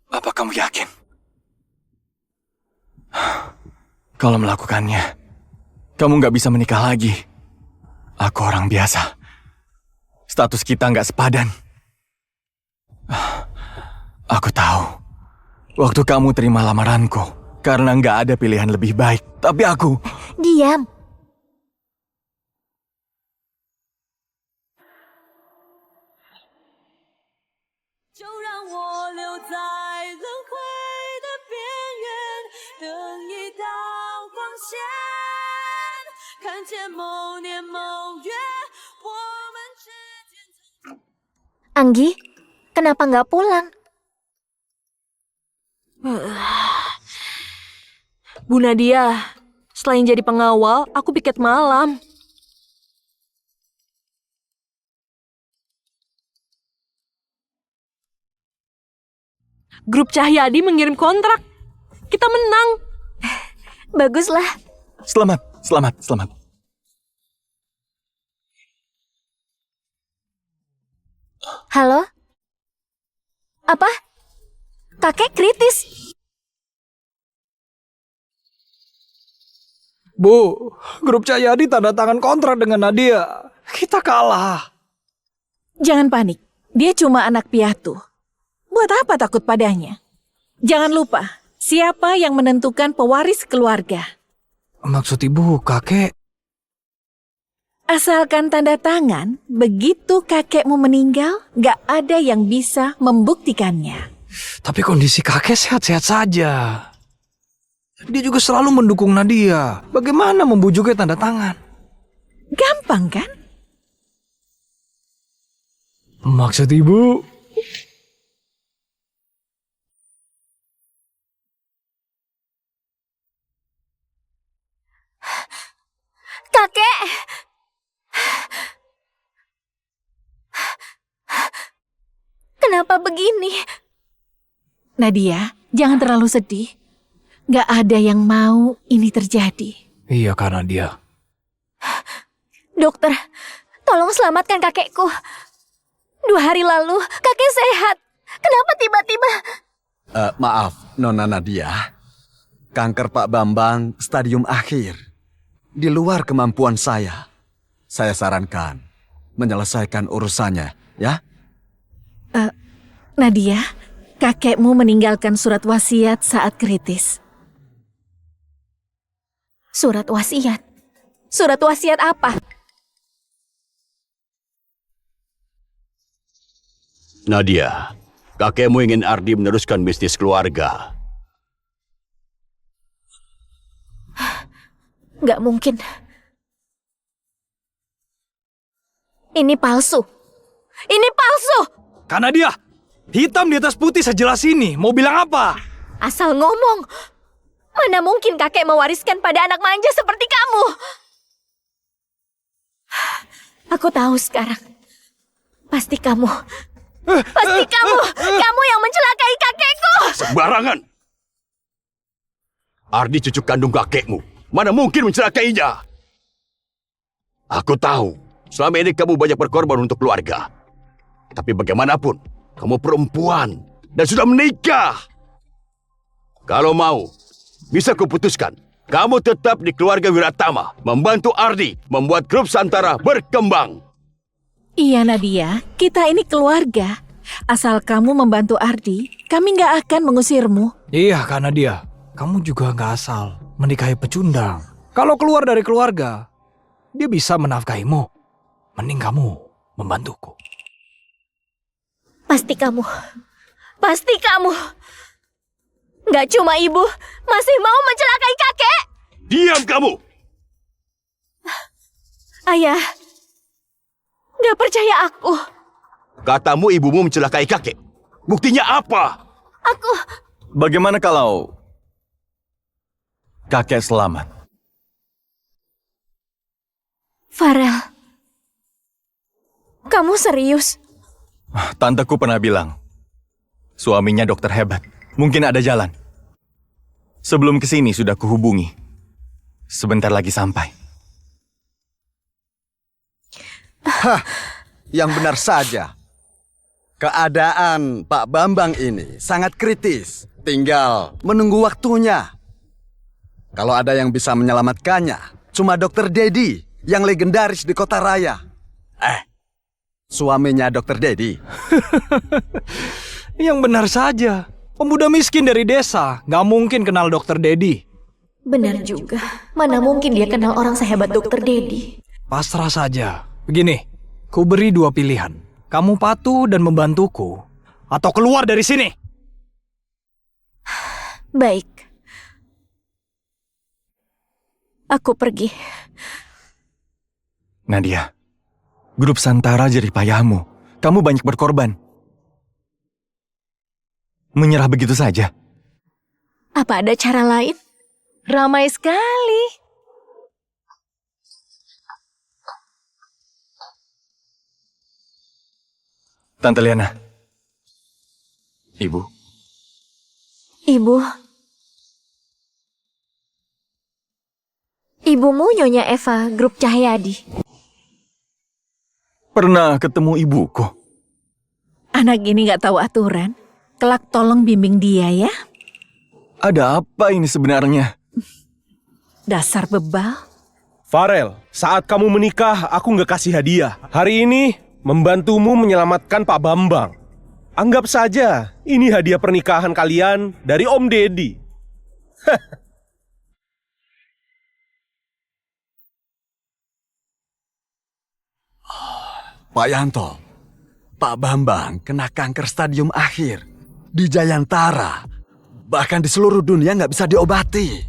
Apa kamu yakin? Kalau melakukannya, kamu nggak bisa menikah lagi. Aku orang biasa. Status kita nggak sepadan. Aku tahu. Waktu kamu terima lamaranku, karena nggak ada pilihan lebih baik. Tapi aku... Diam. Anggi, kenapa nggak pulang? Bu Nadia, selain jadi pengawal, aku piket malam. Grup Cahyadi mengirim kontrak. Kita menang. Baguslah. Selamat, selamat, selamat. Halo? Apa? Kakek kritis. Bu, grup Cahyadi tanda tangan kontrak dengan Nadia. Kita kalah. Jangan panik. Dia cuma anak piatu. Buat apa takut padanya? Jangan lupa, siapa yang menentukan pewaris keluarga? Maksud ibu, kakek... Asalkan tanda tangan, begitu kakekmu meninggal, gak ada yang bisa membuktikannya. Tapi kondisi kakek sehat-sehat saja. Dia juga selalu mendukung Nadia. Bagaimana membujuknya tanda tangan? Gampang kan? Maksud ibu... Kakek! Kenapa begini? Nadia, jangan terlalu sedih. Gak ada yang mau ini terjadi. Iya, karena dia. Dokter, tolong selamatkan kakekku. 2 hari lalu, kakek sehat. Kenapa tiba-tiba... Maaf, Nona Nadia. Kanker Pak Bambang stadium akhir. Di luar kemampuan saya. Saya sarankan, menyelesaikan urusannya, ya? Nadia, kakekmu meninggalkan surat wasiat saat kritis. Surat wasiat? Surat wasiat apa? Nadia, kakekmu ingin Ardi meneruskan bisnis keluarga. Nggak mungkin. Ini palsu. Ini palsu! Karena dia hitam di atas putih sejelas ini. Mau bilang apa? Asal ngomong. Mana mungkin kakek mewariskan pada anak manja seperti kamu? Aku tahu sekarang. Pasti kamu. Pasti kamu. Kamu yang mencelakai kakekku. Sembarangan! Ardi cucu kandung kakekmu. Mana mungkin mencelakainya? Aku tahu, selama ini kamu banyak berkorban untuk keluarga. Tapi bagaimanapun, kamu perempuan dan sudah menikah. Kalau mau, bisa kuputuskan. Kamu tetap di keluarga Wiratama, membantu Ardi membuat grup Santara berkembang. Iya Nadia, kita ini keluarga. Asal kamu membantu Ardi, kami nggak akan mengusirmu. Iya, karena dia. Kamu juga nggak asal menikahi pecundang. Kalau keluar dari keluarga, dia bisa menafkahimu. Mending kamu membantuku. Pasti kamu. Pasti kamu. Nggak cuma ibu, masih mau mencelakai kakek. Diam kamu! Ayah, nggak percaya aku. Katamu ibumu mencelakai kakek. Buktinya apa? Aku... Bagaimana kalau kakek selamat? Farel, kamu serius? Tanteku pernah bilang, suaminya dokter hebat. Mungkin ada jalan. Sebelum kesini sudah kuhubungi. Sebentar lagi sampai. Hah, yang benar saja. Keadaan Pak Bambang ini sangat kritis. Tinggal menunggu waktunya. Kalau ada yang bisa menyelamatkannya, cuma Dokter Dedi yang legendaris di Kota Raya. Suaminya Dokter Dedi. Yang benar saja. Pemuda miskin dari desa nggak mungkin kenal Dokter Dedi. Benar juga. Mana mungkin dia kenal orang sehebat Dokter Dedi. Pasrah saja. Begini, ku beri 2 pilihan. Kamu patuh dan membantuku, atau keluar dari sini. Baik. Aku pergi. Nadia, grup Santara jadi payahmu. Kamu banyak berkorban. Menyerah begitu saja? Apa ada cara lain? Ramai sekali. Tante Liana. Ibu. Ibu. Ibumu Nyonya Eva, grup Cahyadi. Pernah ketemu ibuku? Anak ini nggak tahu aturan. Kelak tolong bimbing dia ya. Ada apa ini sebenarnya? Dasar bebal. Farel, saat kamu menikah, aku nggak kasih hadiah. Hari ini, membantumu menyelamatkan Pak Bambang. Anggap saja, ini hadiah pernikahan kalian dari Om Dedi. Pak Yanto, Pak Bambang kena kanker stadium akhir. Di Jayantara, bahkan di seluruh dunia nggak bisa diobati.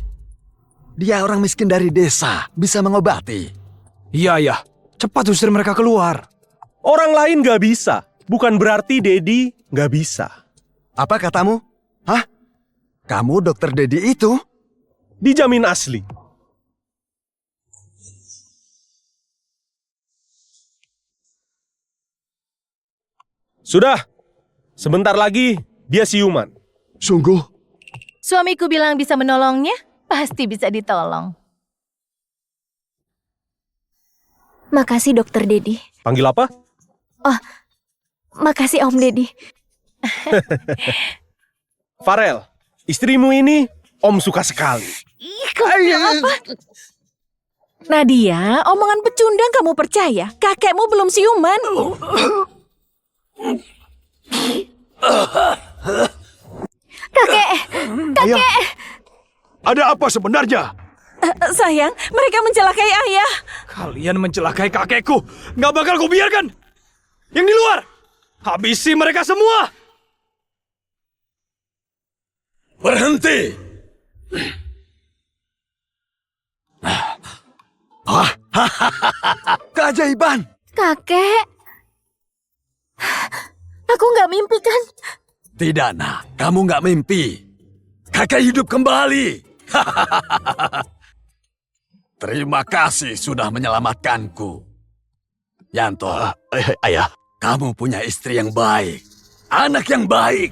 Dia orang miskin dari desa, bisa mengobati. Iya, cepat usir mereka keluar. Orang lain nggak bisa, bukan berarti Dedi nggak bisa. Apa katamu? Hah? Kamu Dokter Dedi itu? Dijamin asli. Sudah, sebentar lagi dia siuman. Sungguh? Suamiku bilang bisa menolongnya, pasti bisa ditolong. Makasih Dokter Dedi. Panggil apa? Oh, makasih Om Dedi. Nadia, omongan pecundang kamu percaya? Kakekmu belum siuman. Kakek! Kakek! Ada apa sebenarnya? Sayang, mereka mencelakai ayah. Kalian mencelakai kakekku. Nggak bakal ku biarkan. Yang di luar, habisi mereka semua. Berhenti! Keajaiban! Kakek! Aku nggak mimpi kan? Tidak, nak. Kamu nggak mimpi. Kakek hidup kembali. Terima kasih sudah menyelamatkanku. Yanto, Ayah. kamu punya istri yang baik. Anak yang baik.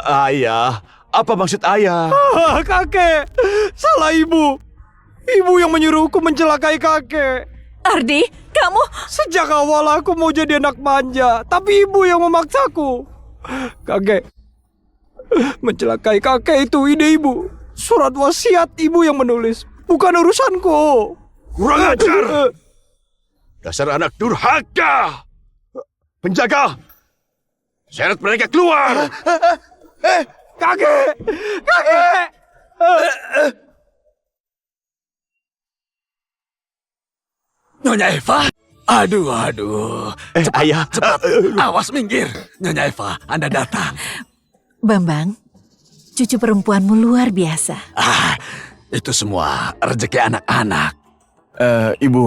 Ayah, apa maksud ayah? Kakek, salah ibu. Ibu yang menyuruhku mencelakai kakek. Ardi, kamu... Sejak awal aku mau jadi anak manja, tapi ibu yang memaksaku. Kakek, mencelakai kakek itu ide ibu. Surat wasiat ibu yang menulis, bukan urusanku. Kurang ajar! Dasar anak durhaka! Penjaga! Seret mereka keluar! Kakek! Kakek! Nyonya Eva? Aduh. Cepat, ayah. cepat. Awas minggir. Nyonya Eva, Anda datang. Bambang, cucu perempuanmu luar biasa. Itu semua rezeki anak-anak. Ibu,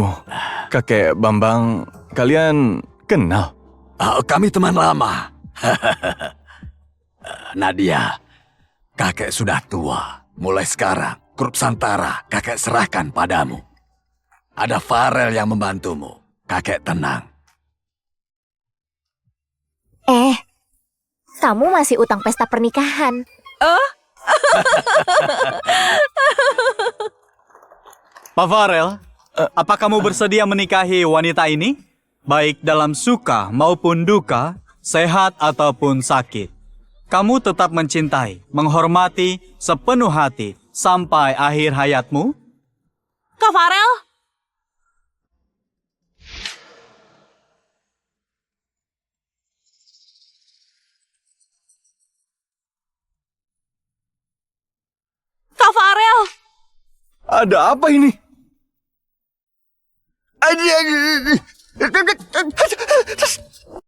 kakek Bambang, kalian kenal? Kami teman lama. Nadia, kakek sudah tua. Mulai sekarang, grup Santara kakek serahkan padamu. Ada Farel yang membantumu. Kakek tenang. Kamu masih utang pesta pernikahan. Pak Farel, apa kamu bersedia menikahi wanita ini? Baik dalam suka maupun duka, sehat ataupun sakit. Kamu tetap mencintai, menghormati sepenuh hati sampai akhir hayatmu? Kak Farel? Kak Farel? Ada apa ini?